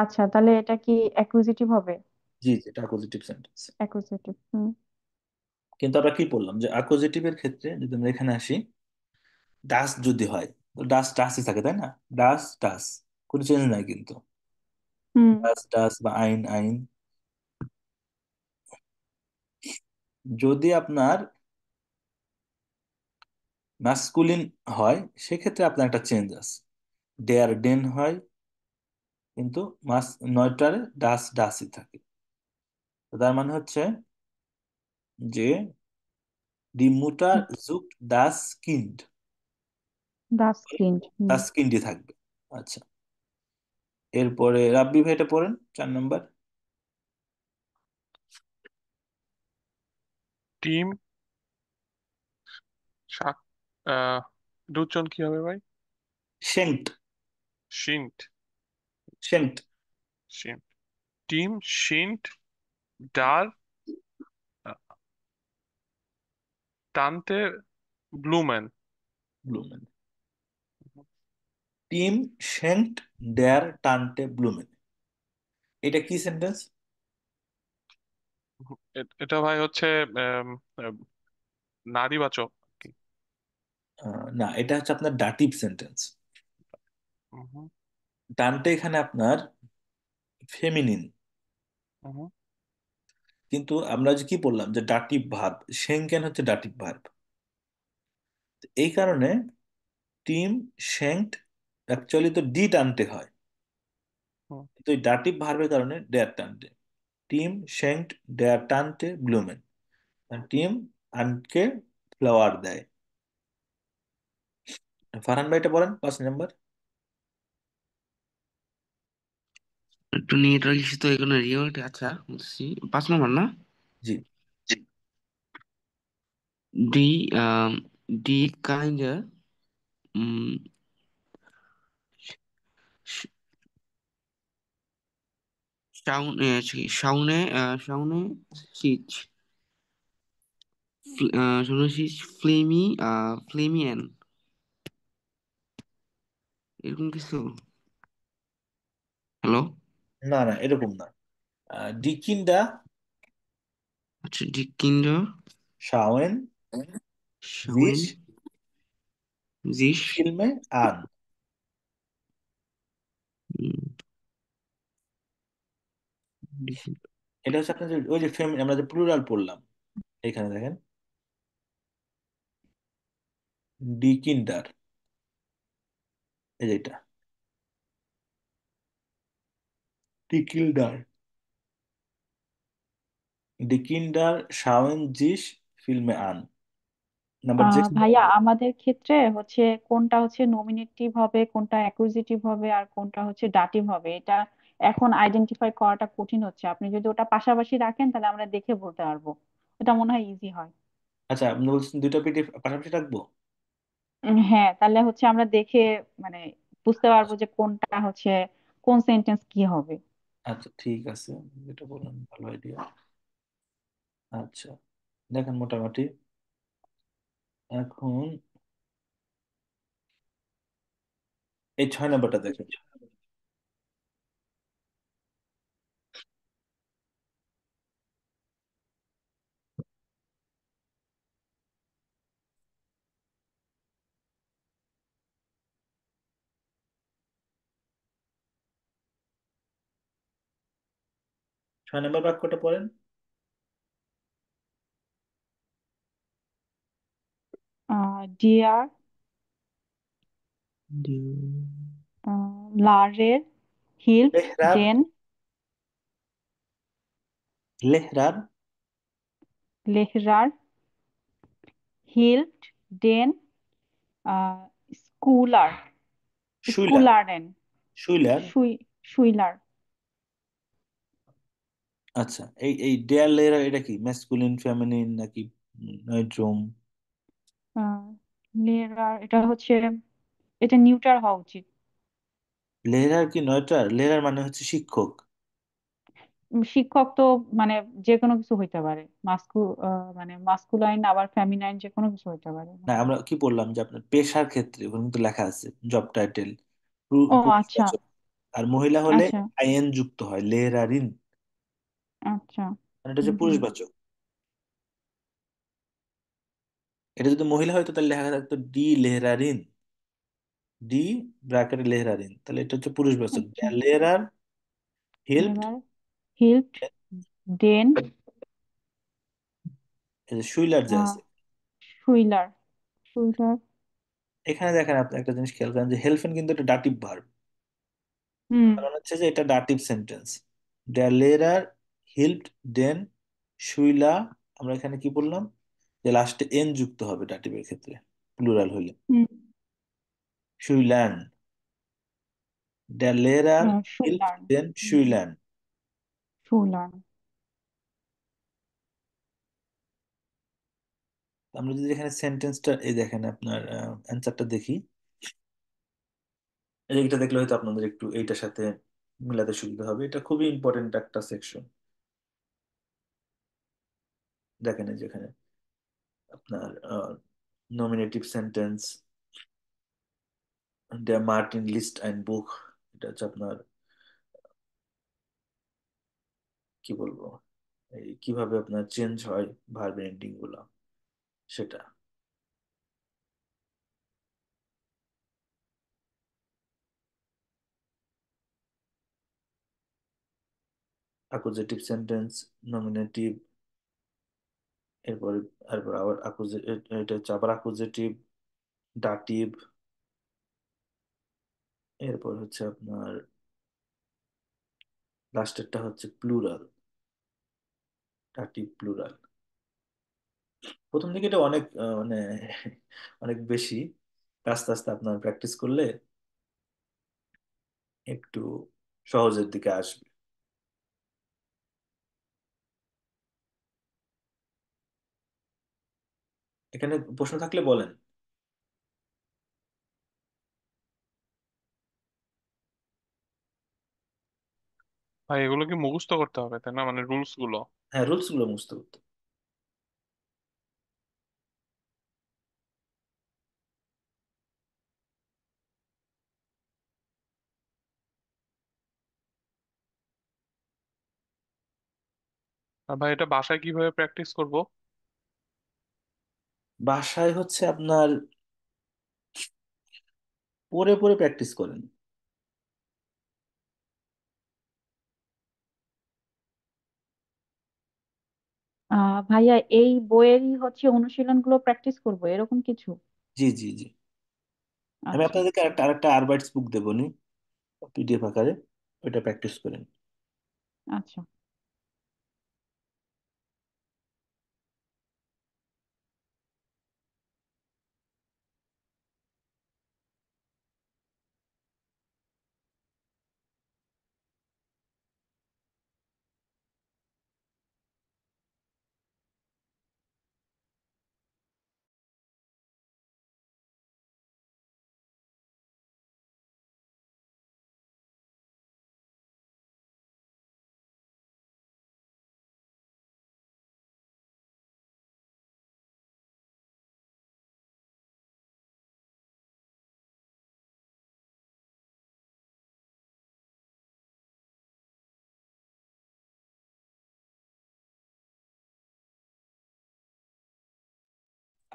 S3: আচ্ছা, তাহলে এটা কি অ্যাকুজিটিভ হবে?
S1: জি জি, এটা অ্যাকুজেটিভ সেন্টেন্স।
S3: অ্যাকুজিটিভ। হুম।
S1: কিন্তু আমরা কি বললাম যে অ্যাকুজেটিভের ক্ষেত্রে যদি আমরা এখানে আসি, ডাস যদি হয়, তো ডাস ডাসই থাকে, তাই না? ডাস ডাস, কোনো চেঞ্জ নাই কিন্তু।
S3: হুম।
S1: ডাস ডাস বা আইন আইন। যদি আপনার ম্যাসকুলিন হয় সেক্ষেত্রে আপনার একটা চেঞ্জ আছে, ডেয়ার ডেন হয়, কিন্তু মাস নয়টারে ডাস ডাসই থাকে। তো তার মানে হচ্ছে যে ডি মুটার জুক্ট ডাস কিন্ড,
S3: দাস কিন্ড। হুম।
S1: ডাস কিন্ডই থাকবে। আচ্ছা, এরপরে রাব্বি ভাইটা পড়েন 4 নম্বর।
S2: টিম শাক আহ এটা উচ্চারণ কি হবে ভাই?
S1: শেন্ট।
S2: শিন্ট।
S1: শেন্ট।
S2: শিন্ট। টিম শিন্ট ডার টানতে ব্লুমেন।
S1: ব্লুমেন। টিম শেন্ট ডেয়ার টান্টে ব্লুমেন, এটা কি সেন্টেন্স?
S2: এটা ভাই হচ্ছে আম, আম, নারীবাচক কি?
S1: না, এটা হচ্ছে আপনার ডাটিভ সেন্টেন্স।
S2: হুম।
S1: টান্টে এখানে আপনার ফেমিনিন,
S2: হুম।
S1: কিন্তু আমরা যে কি বললাম যে ডাটিভ ভার্ব, সেঙ্কেন হচ্ছে ডাটিভ ভার্ব। এই কারণে টিম শেন্ট অ্যাকচুয়ালি তো ডি টানতে হয়,
S2: হুম।
S1: তো এই ডাটিভ ভার্বের কারণে ডেয়ার টানতে। টিম শেন্ট ডেয়ার টানতে ব্লুমেন, টিম আনকে ফ্লাওয়ার দেয়। ফারহান ভাইটা বলেন 5 নম্বর।
S4: একটু নেটওয়ার্ক ইস্যু তো এখানে রিওয়ার্ড। আচ্ছা বলছি 5 নম্বর না?
S1: জি।
S4: ডি ডি কাইন্ড শাউনে শাউনে শাউনে সিচ শাউনে সিচ ফ্লেমি ফ্লেমিয়ান, এরকম কিছু। হ্যালো?
S1: না না, এরকম না। ডিকিন্ডা
S4: আচ্ছা ডি কিন্ড
S1: শাওয়েন জিস
S4: শাওয়েন জিস
S1: ফিল্মে আন। এটা হচ্ছে আপনার যে ওই যে আমরা যে প্লুরাল পড়লাম, এখানে দেখেন ডিকিন্ডার, এই যে এটা ডিকিল্ডার, ডিকিন্ডার শাওয়েন জিস ফিল্মে আন। নাম্বার যে
S3: ভাইয়া আমাদের ক্ষেত্রে হচ্ছে কোনটা হচ্ছে নমিনেটিভ হবে, কোনটা অ্যাকুজিটিভ হবে, আর কোনটা হচ্ছে ডাটিভ হবে, এটা এখন আইডেন্টিফাই করাটা কঠিন হচ্ছে। আপনি যদি ওটা পাশাপাশি রাখেন তাহলে আমরা দেখে বলতে পারবো, এটা মনে হয় ইজি হয়।
S1: আচ্ছা, আপনি বলছেন দুইটা পিটি পাশাপাশি রাখবো।
S3: হ্যাঁ, তাহলে হচ্ছে আমরা দেখে মানে বুঝতে পারবো যে কোনটা হচ্ছে কোন সেন্টেন্স কি হবে।
S1: আচ্ছা ঠিক আছে, যেটা বললাম ভালো আইডিয়া। আচ্ছা, দেখেন মোটামুটি এখন এই 6 নম্বরটা দেখেন। 6 নম্বর বাক্যটা পড়েন।
S3: ডিয়ার লারের হিল্ট
S1: লেহরার,
S3: ডেন
S1: লেহরার
S3: লেহরার হিল্ট ডেন স্কুলার
S1: শুইলার,
S3: স্কুলারেন
S1: শুইলার।
S3: সুই সুইলার।
S1: আচ্ছা, এই এই ডেয়ার লেহরার এটা কি ম্যাসকুলিন ফেমিনিন নাকি নয়ড্রোম?
S3: লেহরার এটা হচ্ছে, এটা নিউটার হওয়া উচিত।
S1: লেহরার কি নয়টার? লেহরার মানে হচ্ছে শিক্ষক।
S3: শিক্ষক তো মানে যে কোনো কিছু হইতে পারে, মানে মাস্কুলাইন আবার ফেমিনাইন যে কোনো কিছু হইতে পারে।
S1: না, আমরা কি বললাম যে আপনার পেশার ক্ষেত্রে ওখানে কিন্তু লেখা আছে জব টাইটেল
S3: ও আচ্ছা।
S1: পুরুষবাচক, আর মহিলা হলে
S3: আচ্ছা।
S1: আইএন যুক্ত হয় লেহরারিন,
S3: আচ্ছা।
S1: মানে এটা
S3: হুম
S1: হচ্ছে
S3: হুম।
S1: পুরুষবাচক। এটা যদি মহিলা হয়তো তাহলে লেখা থাকতো ডি লেহরারিন, ডি ব্র্যাকেটে লেহরারিন, তাহলে এটা হচ্ছে পুরুষবাচক
S3: আচ্ছা।
S1: লেহরার হেল্পড,
S3: এবার হিল্ট, ডেন,
S1: এই যে শুইলার যে আছে,
S3: শুইলার। শুইলার।
S1: এখানে দেখেন আপনি একটা জিনিস খেয়াল করেন যে হেল্পেন কিন্তু একটা ডাটিভ ভার্ব,
S3: হুম।
S1: কারণ হচ্ছে যে এটা dative sentence. der Lehrer hilft den Schüler, আমরা এখানে কি বললাম যে লাস্টে এন যুক্ত হবে ডাটিভের ক্ষেত্রে, প্লুরাল হলে
S3: হুম।
S1: Schülern, der Lehrer hilft
S3: শুইলার।
S1: den
S3: হুম।
S1: Schülern।
S3: শুইলার।
S1: আমরা যদি এখানে সেন্টেন্সটা এই দেখেন আপনার অ্যান্সারটা দেখি, এইটা দেখলে হয়তো আপনাদের একটু এইটার সাথে মিলাতে সুবিধা হবে, এটা খুবই ইম্পর্টেন্ট একটা সেকশন। দেখেন এই যেখানে আপনার nominative sentence, der Martin liest ein Buch, এটা হচ্ছে আপনার কি বলবো, এই কিভাবে আপনার চেঞ্জ হয় ভার্ব এন্ডিং গুলা সেটা। অ্যাকুজেটিভ সেন্টেন্স, নমিনেটিভ, এরপরে এরপর আবার এটা হচ্ছে আবার অ্যাকুজেটিভ, ডাটিভ, এরপর হচ্ছে আপনার লাস্টেরটা হচ্ছে প্লুরাল, ডাটিভ প্লুরাল। প্রথম দিকে এটা অনেক মানে অনেক বেশি, আস্তে আস্তে আপনার প্র্যাকটিস করলে একটু সহজের দিকে আসবে। এখানে প্রশ্ন থাকলে বলেন।
S2: ভাই এগুলো কি মুখস্থ করতে হবে তাই না, মানে রুলস গুলো?
S1: হ্যাঁ, রুলস গুলো মুছতে হতো।
S2: আর ভাই এটা বাসায় কিভাবে প্র্যাকটিস করব?
S1: বাসায় হচ্ছে আপনার পড়ে পড়ে প্র্যাকটিস করেন।
S3: ভাইয়া এই বইয়েরই হচ্ছে অনুশীলন গুলো প্র্যাকটিস করবো এরকম কিছু?
S1: জি জি জি, আমি
S3: আচ্ছা।
S1: আপনাদেরকে আরেকটা আরবাইটস বুক দেবো নি, পিডিএফ আকারে, ওইটা প্র্যাকটিস করেন।
S3: আচ্ছা।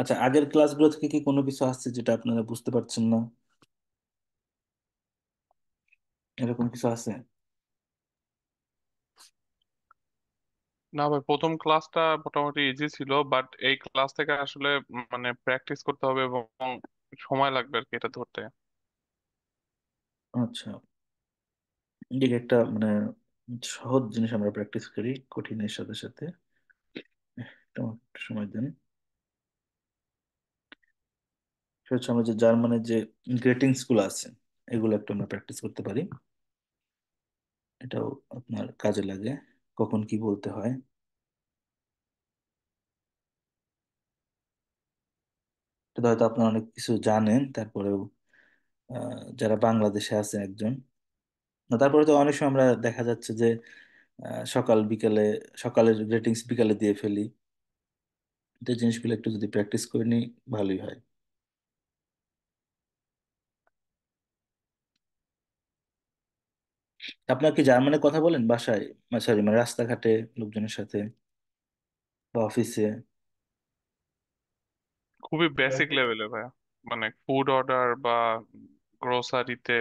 S1: আচ্ছা, আগের ক্লাসগুলো থেকে কি কোনো কিছু আসছে যেটা আপনারা বুঝতে পারছেন না, এরকম কিছু আছে?
S2: না ভাই, প্রথম ক্লাসটা মোটামুটি ইজি ছিল, বাট এই ক্লাস থেকে আসলে মানে প্র্যাকটিস করতে হবে এবং সময় লাগবে আর কি এটা ধরতে।
S1: আচ্ছা, ঠিক একটা মানে সহজ জিনিস আমরা প্র্যাকটিস করি কঠিনের সাথে সাথে, তোমার একটু সময় দেন। সেটা হচ্ছে আমরা যে জার্মানের যে গ্রেটিংস গুলো আছে, এগুলো একটু আমরা প্র্যাকটিস করতে পারি, এটাও আপনার কাজে লাগে, কখন কি বলতে হয়। এটা হয়তো আপনারা অনেক কিছু জানেন, তারপরেও যারা বাংলাদেশে আছে একজন, না তারপরে তো অনেক সময় আমরা দেখা যাচ্ছে যে সকাল বিকালে, সকালের রেটিংস বিকালে দিয়ে ফেলি, তো এই জিনিসগুলো একটু যদি প্র্যাকটিস করে নিই ভালোই হয়। আপনার কি জার্মানে কথা বলেন বাসায়, সরি মানে রাস্তাঘাটে লোকজনের সাথে বা অফিসে?
S2: খুবই বেসিক লেভেলে ভাই, মানে ফুড অর্ডার বা গ্রোসারিতে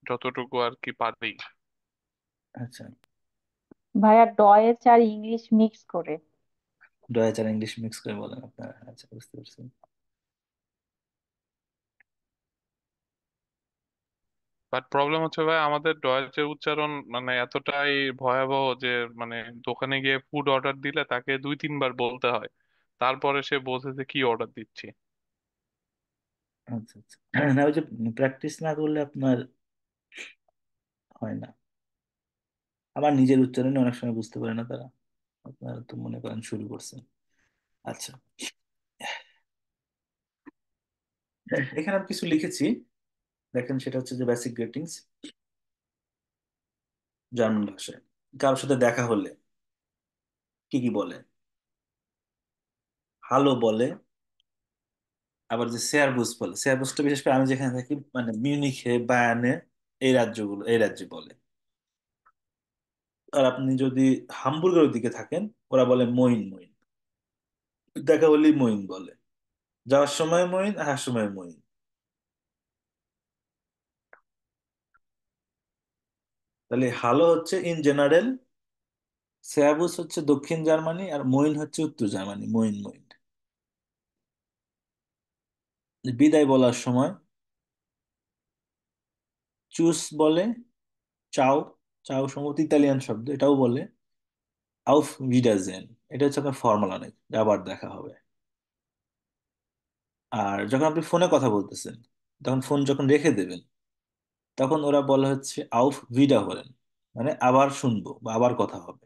S2: যতটুকু আর কি পারি।
S1: আচ্ছা,
S3: ভাইয়া ডয়েচ আর ইংলিশ মিক্স করে।
S1: ডয়েচ আর ইংলিশ মিক্স করে বলেন আপনারা, আচ্ছা বুঝতে পারছি।
S2: বাট প্রবলেম হচ্ছে ভাই, আমাদের ডয়েচের উচ্চারণ মানে এতটাই ভয়াবহ যে মানে দোকানে গিয়ে ফুড অর্ডার দিলে তাকে 2-3 বার বলতে হয়, তারপরে সে বোঝে যে কি অর্ডার দিচ্ছি।
S1: আচ্ছা আচ্ছা, না ওই যে প্র্যাকটিস না করলে আপনার হয় না। আবার নিজের উচ্চারণে অনেক সময় বুঝতে পারে না তারা, আপনারা তো মনে করেন শুরু করছেন। আচ্ছা, এখানে আমি কিছু লিখেছি, দেখেন সেটা হচ্ছে যে বেসিক গ্রিটিংস জার্মান ভাষায়। কারোর সাথে দেখা হলে কি কি বলে? হ্যালো বলে, আবার যে শেয়ারবুস বলে, শেয়ারবুসটা বিশেষ করে আমি যেখানে থাকি মানে মিউনিখে, বায়ার্নে, এই রাজ্যে বলে। আর আপনি যদি হামবুর্গের দিকে থাকেন, ওরা বলে মইন মইন, দেখা হলেই মইন বলে, যাওয়ার সময় মইন, আসার সময় মইন। তাহলে হ্যালো হচ্ছে ইন জেনারেল, সেয়াবুস হচ্ছে দক্ষিণ জার্মানি, আর মইন হচ্ছে উত্তর জার্মানি, মইন মইন। বিদায় বলার সময় চুস বলে, চাও, চাও সম্ভবত ইতালিয়ান শব্দ, এটাও বলে আউফ ভিডারজেন। এটা হচ্ছে আপনার ফর্মাল অনেক, আবার দেখা হবে। আর যখন আপনি ফোনে কথা বলতেছেন, তখন ফোন যখন রেখে দেবেন, তখন ওরা বলা হচ্ছে আউফ ভিডা হলেন, মানে আবার শুনবো বা আবার কথা হবে।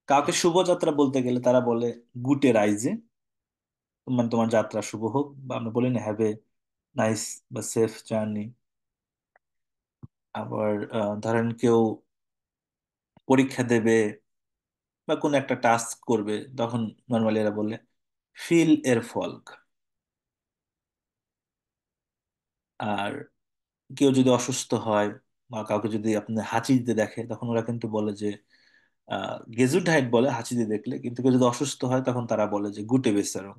S1: কাউকে শুভযাত্রা বলতে গেলে তারা বলে গুটে রাইজে, মানে তোমার যাত্রা শুভ হোক, বা আমরা বলি না হ্যাভ এ নাইস বা সেফ জার্নি। আবার ধরেন কেউ পরীক্ষা দেবে বা কোনো একটা টাস্ক করবে, তখন নর্মালি এরা বলে ফিল এর ফল্ক। আর কেউ যদি অসুস্থ হয় বা কাউকে যদি আপনি হাঁচি দিতে দেখে, তখন ওরা কিন্তু বলে যে গেজুডাইট বলে হাঁচি দিয়ে দেখলে, কিন্তু কেউ যদি অসুস্থ হয় তখন তারা বলে যে গুটে বেসারং,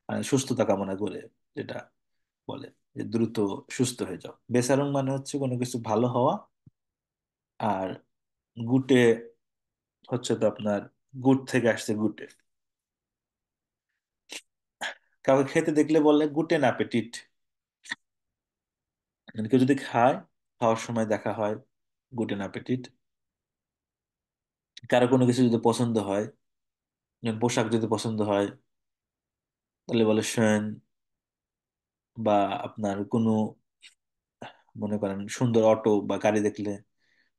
S1: মানে সুস্থতা কামনা করে, যেটা বলে যে দ্রুত সুস্থ হয়ে যাও। বেসারং মানে হচ্ছে কোনো কিছু ভালো হওয়া, আর গুটে হচ্ছে তো আপনার গুড থেকে আসছে গুটে। কাউকে খেতে দেখলে বলে গুটেন অ্যাপেটিট, মানে কেউ যদি খায়, খাওয়ার সময় দেখা হয় গুটেন অ্যাপেটিট। কারো কোনো কিছু যদি পছন্দ হয়, যেমন পোশাক যদি পছন্দ হয়, তাহলে বলে শোয়েন। বা আপনার কোনো মনে করেন সুন্দর অটো বা গাড়ি দেখলে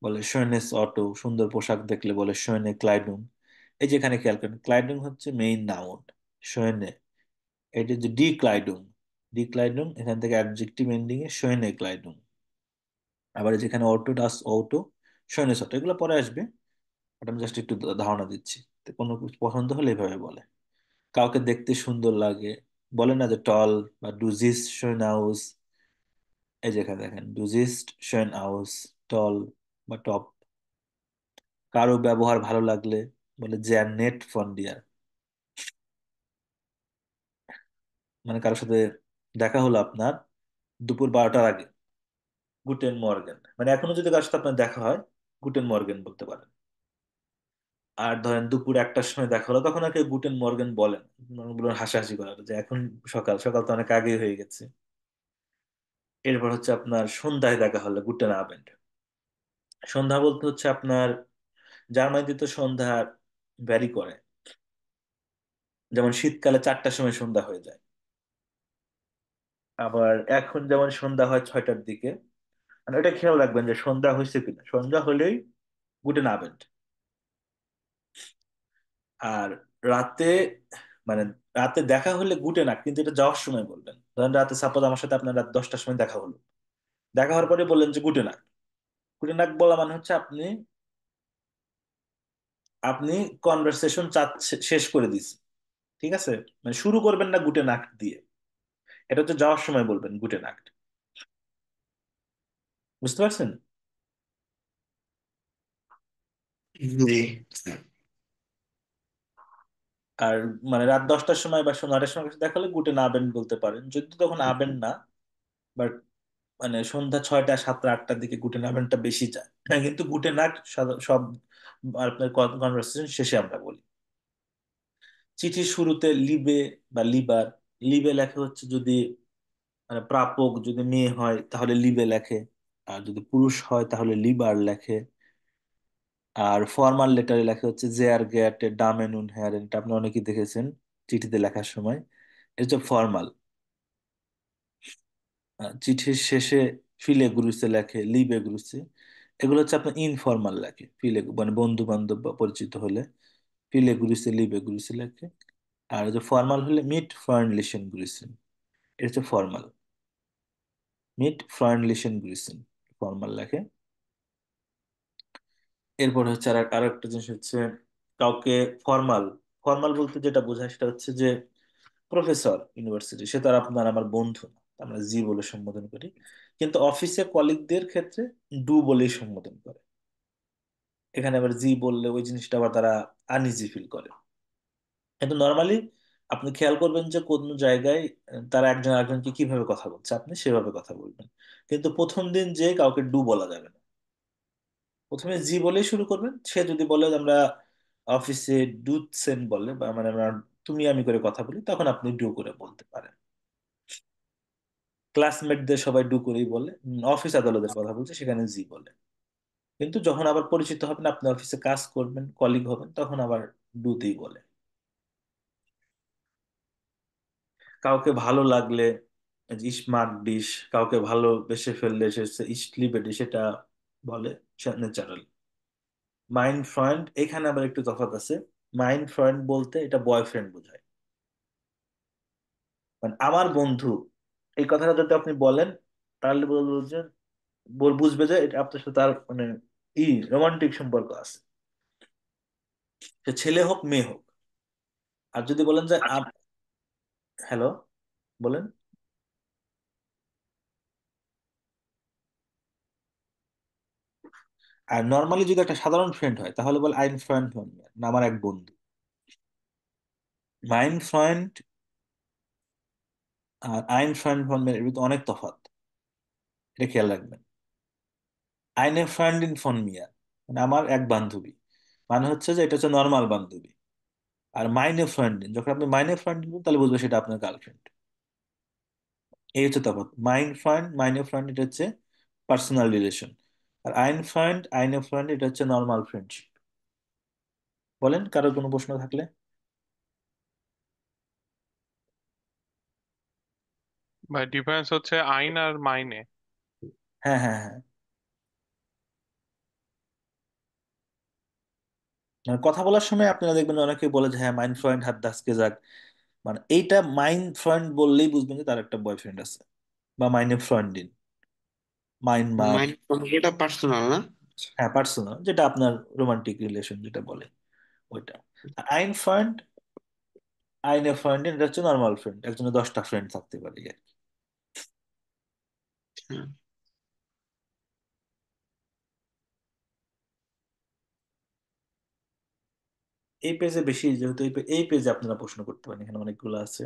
S1: বলে শোয়েনেস অটো, সুন্দর পোশাক দেখলে বলে শোয়েনে ক্লাইডুং। এই যে এখানে খেয়াল করেন, ক্লাইডুং হচ্ছে মেইন নাউন, শোয়েনে এটা যে ডি ক্লাইডুং, ডি ক্লাইডুং এখান থেকে অ্যাডজেক্টিভ এন্ডিং এ শোয়েনে ক্লাইডুং। আবার এই যেখানে অটো ডাস অটো, শোয়েনেস অটো, এগুলো পরে আসবে, ওটা আমি জাস্ট একটু ধারণা দিচ্ছি। তো কোনো কিছু পছন্দ হলে এভাবে বলে। কাউকে দেখতে সুন্দর লাগে, বলে না যে টল বা ডুজিস শোন আউস। এই যেখানে দেখেন ডুজিস্ট শোন আউস, টল বা টপ। কারো ব্যবহার ভালো লাগলে বলে জ্যার নেট ফন ডিয়ার, মানে কারোর সাথে দেখা হলো আপনার দুপুর 12টার আগে, গুটেন মর্গেন, মানে এখনো যদি কারোর সাথে আপনার দেখা হয়, গুটেন মর্গেন বলতে পারেন। আর ধরেন দুপুর 1টার সময় দেখা হলো, তখন আর কেউ গুটেন মর্গেন বলেন, বলুন হাসাহাসি করার যে এখন সকাল সকাল তো অনেক আগে হয়ে গেছে। এরপর হচ্ছে আপনার সন্ধ্যায় দেখা হলো গুটেন আবেন্ড। সন্ধ্যা বলতে হচ্ছে আপনার জার্মানিতে তো সন্ধ্যা ভ্যারি করে, যেমন শীতকালে 4টার সময় সন্ধ্যা হয়ে যায়, আবার এখন যেমন সন্ধ্যা হয় 6টার দিকে। মানে এটা খেয়াল রাখবেন যে সন্ধ্যা হয়েছে কিনা, সন্ধ্যা হলেই গুটেন আবেন্ড। আর রাতে, মানে রাতে দেখা হলে গুটে না, কিন্তু এটা যাওয়ার সময় বলবেন। ধরেন রাতে সাপোজ আমার সাথে আপনার রাত 10টার সময় দেখা হলো, দেখা হওয়ার পরে বললেন যে গুটে নাক। গুটে নাক বলা মানে হচ্ছে আপনি আপনি কনভারসেশন শেষ করে দিচ্ছেন, ঠিক আছে? মানে শুরু করবেন না গুটে নাক দিয়ে, এটা হচ্ছে যাওয়ার সময় বলবেন গুটে নাক। বুঝতে পারছেন?
S4: জি।
S1: আর মানে রাত 10টার সময় বা 9টার সময় কাছে দেখা হলে গুটে না আবেন বলতে পারেন, যদি তখন আবেন না, বাট মানে সন্ধ্যা 6টা 7টা 8টার দিকে গুটেন আমেনটা বেশি যায়। হ্যাঁ, কিন্তু গুটেন নাট সব আপনার কনভারসেশন শেষে আমরা বলি। চিঠির শুরুতে লিবে বা লিবার, লিবে লেখে হচ্ছে যদি মানে প্রাপক যদি মেয়ে হয় তাহলে লিবে লেখে, আর যদি পুরুষ হয় তাহলে লিবার লেখে। আর ফর্মাল লেটারে লেখা হচ্ছে জেয়ার গেয়ারটে ডামেন উন হ্যারেন, এটা আপনি অনেকেই দেখেছেন চিঠিতে লেখার সময়। এটা হচ্ছে ফর্মাল। চিঠির শেষে ফিলে গ্রুসে লেখে, লিবে গ্রুসে। এগুলো হচ্ছে আপনার ইনফর্মাল লেখে, ফিলে মানে বন্ধু বান্ধব বা পরিচিত হলে ফিলে গ্রুসে লিবে গ্রুসে লেখে। আর যে ফর্মাল হলে মিট ফ্রয়েন্ডলিশেন গ্রুসেন, এটা হচ্ছে ফর্মাল। মিট ফ্রয়েন্ডলিশেন গ্রুসেন ফর্মাল লেখে। এরপর হচ্ছে আরো একটা জিনিস হচ্ছে কাউকে ফর্মাল, ফর্মাল বলতে যেটা বোঝায় সেটা হচ্ছে যে প্রফেসর ইউনিভার্সিটি, সে তার আপনার আমার বন্ধু না, আমরা জি বলে সম্বোধন করি। কিন্তু অফিসে কলিগদের ক্ষেত্রে ডু বলেই সম্বোধন করে। এখানে আবার জি বললে ওই জিনিসটা আবার তারা আনইজি ফিল করে। কিন্তু নর্মালি আপনি খেয়াল করবেন যে কোন জায়গায় তারা একজন আরেকজনকে কিভাবে কথা বলছে, আপনি সেভাবে কথা বলবেন। কিন্তু প্রথম দিন যে কাউকে ডু বলা যাবে না, প্রথমে জি বলেই শুরু করবেন। সে যদি বলে যে আমরা অফিসে ডুৎসেন বলে বা মানে আমরা তুমি আমি করে কথা বলি, তখন আপনি ডু করে বলতে পারেন। ক্লাসমেটদের সবাই ডু করেই বলে। অফিস আদালতের কথা বলছে, সেখানে জি বলে। কিন্তু যখন আবার পরিচিত হবেন, আপনি অফিসে কাজ করবেন, কলিগ হবেন, তখন আবার ডুতেই বলে। কাউকে ভালো লাগলে ইসমার্ট ডিশ, কাউকে ভালোবেসে ফেললে সে ইস্টলিবেডি সেটা বলে ন্যাচারাল। মাইন্ড ফ্রেন্ড, এখানে আবার একটু তফাৎ আছে। মাইন্ড ফ্রেন্ড বলতে এটা বয়ফ্রেন্ড বোঝায়। মানে আমার বন্ধু, এই কথাটা যদি আপনি বলেন তাহলে বলবো যে বুঝবে যে এটা আপনার সাথে তার মানে রোমান্টিক সম্পর্ক আছে, সে ছেলে হোক মেয়ে হোক। আর যদি বলেন যে হ্যালো, বলেন। আর নর্মালি যদি একটা সাধারণ ফ্রেন্ড হয় তাহলে বলে আইন ফ্রেন্ড হন, না আমার এক বন্ধু। মাইন ফ্রেন্ড আর আইন ফ্রেন্ড হন এর ভিতরে অনেক তফাৎ, এটা খেয়াল রাখবেন। আইনে ফ্রেন্ড ইন ফন মিয়া মানে আমার এক বান্ধবী, মানে হচ্ছে যে এটা হচ্ছে নর্মাল বান্ধবী। আর মাইনে ফ্রেন্ড ইন, যখন আপনি মাইনে ফ্রেন্ড ইন তাহলে বুঝবে সেটা আপনার গার্লফ্রেন্ড। এই হচ্ছে তফাৎ। মাইনে ফ্রেন্ড এটা হচ্ছে পার্সোনাল রিলেশন। আর আইনে ফ্রেন্ড এটা হচ্ছে নর্মাল ফ্রেন্ডশিপ। বলেন কারো কোনো প্রশ্ন থাকলে।
S2: ভাই ডিফারেন্স হচ্ছে আইন আর মাইনে।
S1: হ্যাঁ হ্যাঁ হ্যাঁ, মানে কথা বলার সময় আপনারা দেখবেন অনেকে বলে যে হ্যাঁ মাইন ফ্রেন্ড হাত দাসকে যাক, মানে এইটা মাইন ফ্রেন্ড বললেই বুঝবেন যে তার একটা বয়ফ্রেন্ড আছে বা মাইনে ফ্রেন্ড ইন, মাইন মার।
S4: মাইন্ড এটা পার্সোনাল না?
S1: হ্যাঁ পার্সোনাল, যেটা আপনার রোমান্টিক রিলেশন যেটা বলে ওইটা। আর আইনে ফ্রেন্ড ইন এটা হচ্ছে নর্মাল ফ্রেন্ড, একজনের 10টা ফ্রেন্ড থাকতে পারে আর কি।
S4: হ্যাঁ।
S1: এই পেজে বেশি যেহেতু এই পেজে আপনারা প্রশ্ন করতে পারেন, এখানে অনেকগুলো আছে।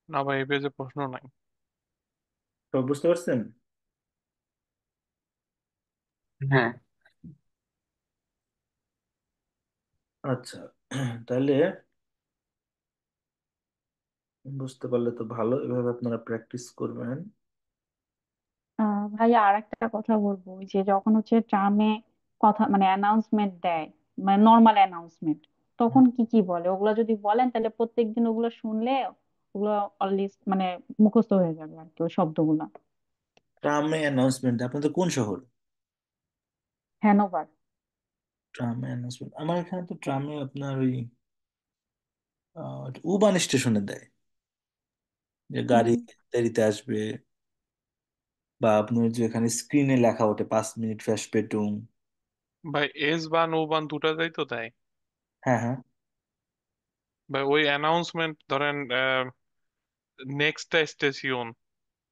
S2: না ভাই, এই পেজে প্রশ্ন নাই।
S1: তো বুঝতে পারছেন?
S4: হ্যাঁ।
S1: আচ্ছা, তাহলে বুঝতে পারলে তো ভালো, এভাবে আপনারা প্র্যাকটিস করবেন।
S3: ভাইয়া আর একটা কথা বলবো, ওই যে যখন হচ্ছে ট্রামে কথা মানে অ্যানাউন্সমেন্ট দেয়, মানে নর্মাল অ্যানাউন্সমেন্ট, তখন কি কি বলে ওগুলো যদি বলেন তাহলে প্রত্যেকদিন ওগুলো শুনলে ওগুলো অলরেডি মানে মুখস্থ হয়ে যাবে আর কি ওই শব্দগুলো।
S1: ট্রামে অ্যানাউন্সমেন্ট, আপনাদের কোন শহর?
S3: হ্যানোভার।
S1: ট্রামে announcement। আমার এখানে তো ট্রামে আপনার ওই উবান স্টেশনে দেয় যে গাড়ি
S3: উম,
S1: দেরিতে আসবে, বা আপনার যে এখানে স্ক্রিনে লেখা ওঠে 5 মিনিট verspätung।
S2: ভাই এস বান ও বান দুটাতেই তো দেয়।
S1: হ্যাঁ হ্যাঁ।
S2: ভাই ওই অ্যানাউন্সমেন্ট ধরেন নেক্সট স্টেশন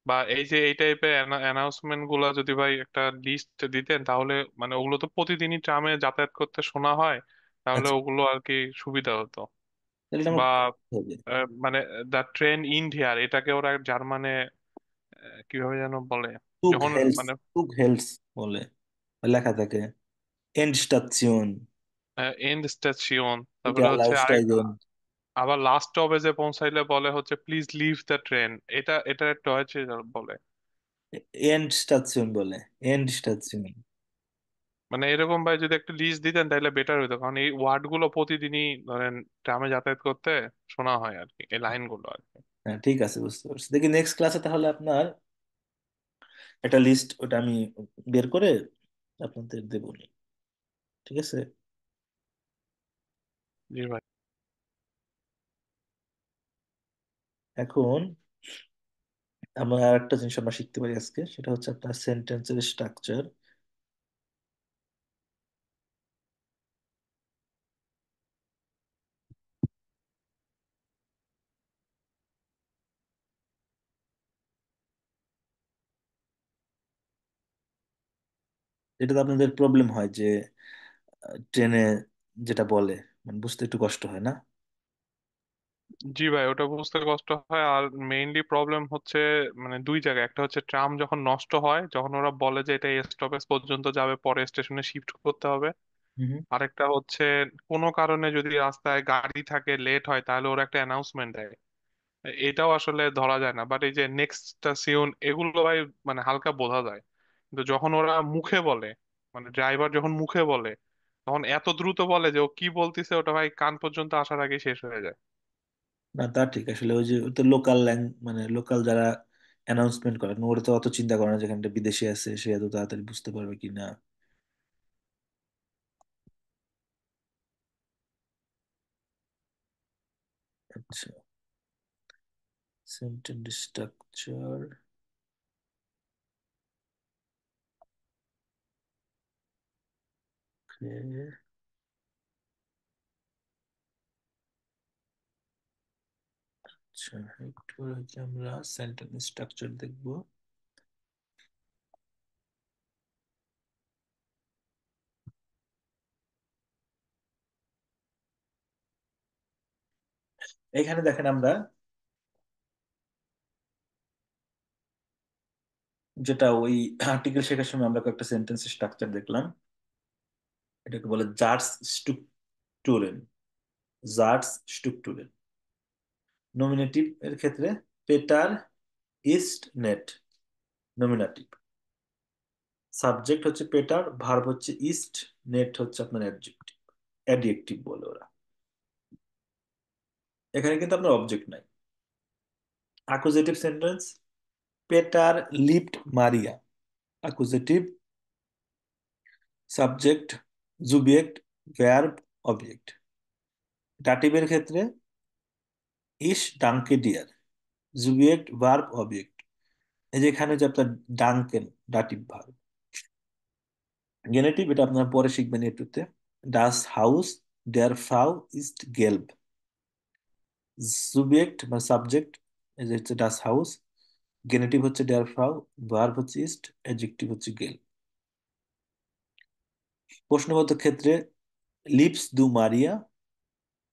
S2: বা এই যে এই টাইপের অ্যানাউন্সমেন্ট গুলা যদি ভাই একটা লিস্ট দিতেন তাহলে মানে ওগুলো তো প্রতিদিনই ট্রামে যাতায়াত করতে শোনা হয়, তাহলে
S1: আচ্ছা,
S2: ওগুলো আর কি সুবিধা হতো।
S1: তাহলে এটা
S2: বা
S1: আমাকে করতে হবে।
S2: মানে দ্য ট্রেন ইন হিয়ার এটাকে ওরা জার্মানে কিভাবে যেন বলে
S1: টুগ
S2: যখন
S1: হেলস,
S2: মানে
S1: টুগ হেলস বলে লেখা থাকে। এন্ড স্টেশন,
S2: এন্ড স্টেশন,
S1: বিটে
S2: তারপরে হচ্ছে আরেক
S1: আলাউস্টাইগেন।
S2: আবার লাস্ট স্টপে যে পৌঁছাইলে বলে হচ্ছে প্লিজ লিভ দ্য ট্রেন। এটা একটা হচ্ছে বলে
S1: এন্ড স্টেশন বলে, এন্ড স্টেশন।
S2: মানে এরকম ভাই যদি একটা লিস্ট দিতেন তাহলে বেটার হতো, কারণ এই ওয়ার্ড গুলো প্রতিদিনই ধরেন ট্রামে যাতায়াত করতে শোনা হয় আর কি, এই লাইন গুলো আর কি।
S1: হ্যাঁ ঠিক আছে, বুঝতে পারছি। দেখি নেক্সট ক্লাসে তাহলে আপনার একটা লিস্ট, ওটা আমি বের করে আপনাদের দেবো নি। ঠিক আছে।
S2: জি ভাই।
S1: এখন আমরা আর একটা জিনিস আমরা শিখতে পারি আজকে, সেটা হচ্ছে আপনার সেন্টেন্সের স্ট্রাকচার। এটাতে আপনাদের প্রবলেম হয় যে ট্রেনে যেটা বলে মানে বুঝতে একটু কষ্ট হয় না?
S2: জি ভাই, ওটা বুঝতে কষ্ট হয়। আর মেইনলি প্রবলেম হচ্ছে মানে দুই জায়গায়, একটা হচ্ছে ট্রাম যখন নষ্ট হয়, যখন ওরা বলে যে এটা স্টপেজ পর্যন্ত যাবে পরে স্টেশনে শিফট করতে হবে।
S1: হুম।
S2: আরেকটা হচ্ছে কোনো কারণে যদি রাস্তায় গাড়ি থাকে, লেট হয়, তাহলে ওরা একটা অ্যানাউন্সমেন্ট দেয়। এটাও আসলে ধরা যায় না, বাট এই যে নেক্সট স্টেশন এগুলো ভাই মানে হালকা বোঝা যায়। কিন্তু যখন ওরা মুখে বলে, মানে ড্রাইভার যখন মুখে বলে, তখন এত দ্রুত বলে যে ও কি বলতিছে ওটা ভাই কান পর্যন্ত আসার আগে শেষ হয়ে যায়।
S1: না তা ঠিক, আসলে ওই যে ওই তো লোকাল মানে লোকাল যারা অ্যানাউন্সমেন্ট করে ওরা তো অত চিন্তা করে না যেখানে একটা বিদেশি আছে সে এত তাড়াতাড়ি বুঝতে পারবে কি না। আচ্ছা, সেন্টেন্স স্ট্রাকচার। আচ্ছা, একটু পরে হচ্ছে আমরা সেন্টেন্স স্ট্রাকচার দেখবো। এখানে দেখেন আমরা যেটা ওই আর্টিকেল শেখার সময় আমরা কয়েকটা সেন্টেন্স স্ট্রাকচার দেখলাম। এটাকে বলে জার্স স্ট্রুকটুরেন। জার্স স্ট্রুকটুরেন। নমিনেটিভ এর ক্ষেত্রে পেটার ইস্ট নেট, নমিনেটিভ। সাবজেক্ট হচ্ছে পেটার, ভার্ব হচ্ছে ইস্ট, নেট হচ্ছে আপনার অ্যাডজেক্টিভ, অ্যাডজেক্টিভ বলে ওরা। এখানে কিন্তু আপনার অবজেক্ট নাই। অ্যাকুজেটিভ সেন্টেন্স, পেটার লিফট মারিয়া, অ্যাকুজেটিভ। সাবজেক্ট জুবিয়েক্ট, ভার্ব অবজেক্ট। ডাটিভের ক্ষেত্রে ইস ডাঙ্কে ডিয়ার, জুবিয়েক্ট ভার্ব অবজেক্ট। এই যে এখানে যে আপনার ডাঙ্কেন, ডাটিভ ভার্ব। গেনেটিভ এটা আপনার পরে শিখবেন একটুতে। ডাস হাউস দেয়ার ফ্রাউ ইস্ট গেল্ব। সুবজেক্ট বা সাবজেক্ট এই যে হচ্ছে ডাস হাউস, গেনেটিভ হচ্ছে দেয়ার ফ্রাউ, ভার্ব হচ্ছে ইস্ট, অ্যাডজেক্টিভ হচ্ছে গেল। প্রশ্নবোধক ক্ষেত্রে লিপস দু মারিয়া,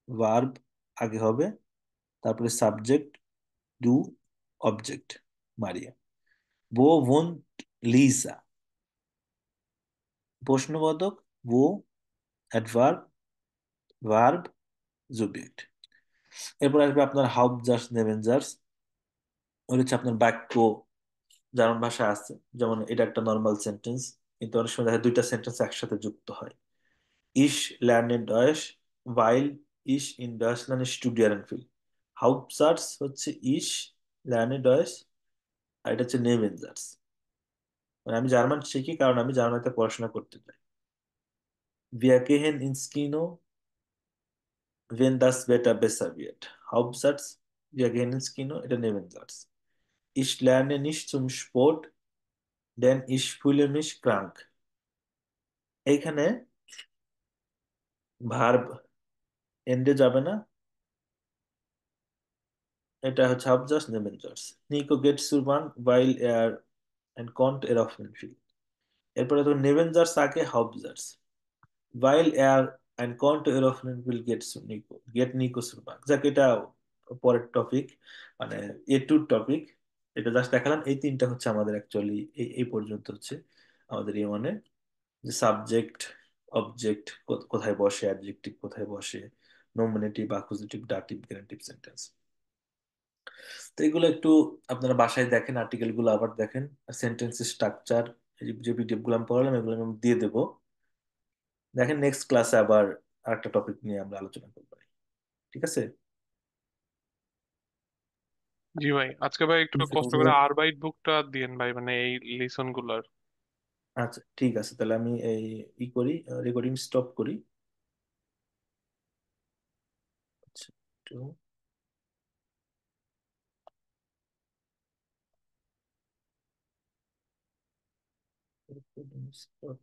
S1: ভার্ব আগে হবে, তারপরে সাবজেক্ট দু, অবজেক্ট মারিয়া। বো ভোন লিসা, প্রশ্নবোধক বো, অ্যাডভার্ব, ভার্ব, জুবিয়েক্ট। এরপর আসবে আপনার হাউপজার্স নেভেনজার্স। ওই হচ্ছে আপনার বাক্য জার্মান ভাষা আছে, যেমন এটা একটা নর্মাল সেন্টেন্স, কিন্তু অনেক সময় দেখা যায় দুইটা সেন্টেন্স একসাথে যুক্ত হয়। ইশ lerne Deutsch weil ich in Deutschland studieren will। হাউপজার্স হচ্ছে ইশ lerne Deutsch, আর এটা হচ্ছে নেভেনজার্স, মানে আমি জার্মান শিখি কারণ আমি জার্মানিতে পড়াশোনা করতে চাই। Wir gehen ins Kino, wenn das Wetter besser wird. Hauptsatz, wir gehen ins Kino, এটা Nebensatz. Ich lerne nicht zum Sport, denn ich fühle mich krank. এইখানে ভার্ব এন্ডে যাবে না, এটা হচ্ছে হাবজাস নেবেনজার্স। নিকো গেটস টু বার্ন while এয়ার and কন্ট এরফমেন্ট ফিল। এরপরে তো নেবেনজার্স আগে হাবজার্স while এয়ার and কন্ট এরফমেন্ট ফিল গেটস নিকো গেট নিকো টু বার্ন। যাক, এটা পরের টপিক, মানে এ টু টপিক। এটা জাস্ট দেখালাম। এই তিনটা হচ্ছে আমাদের অ্যাকচুয়ালি এই এই পর্যন্ত হচ্ছে আমাদের এই মানে যে সাবজেক্ট, অবজেক্ট কোথায় বসে, অ্যাডজেক্টিভ কোথায় বসে, নমিনেটিভ, অ্যাকুজিটিভ, ডাটিভ, গ্যারান্টিভ সেন্টেন্স। তো এগুলো একটু আপনারা বাসায় দেখেন, আর্টিকেল গুলো আবার দেখেন, সেন্টেন্স স্ট্রাকচার, যে পিডিএফ গুলো আমি পড়ালাম এগুলো আমি দিয়ে দেবো। দেখেন নেক্সট ক্লাসে আবার আরেকটা টপিক নিয়ে আমরা আলোচনা করবো। ঠিক আছে?
S2: জি ভাই, আজকে ভাই একটু
S1: ঠিক আছে
S2: কষ্ট করে আরবাইট বুকটা দিয়েন ভাই, মানে এই লিসন গুলার।
S1: আচ্ছা, ঠিক আছে, তাহলে আমি এই ই করি, রেকর্ডিং স্টপ করি। আচ্ছা, একটু recording stop.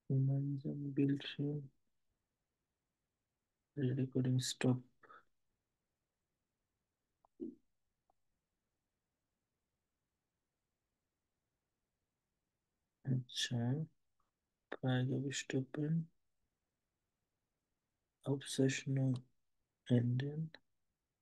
S1: gemeinsam Bildschirm, recording stop. আচ্ছা, Freigabe stoppen, Aufzeichnung enden.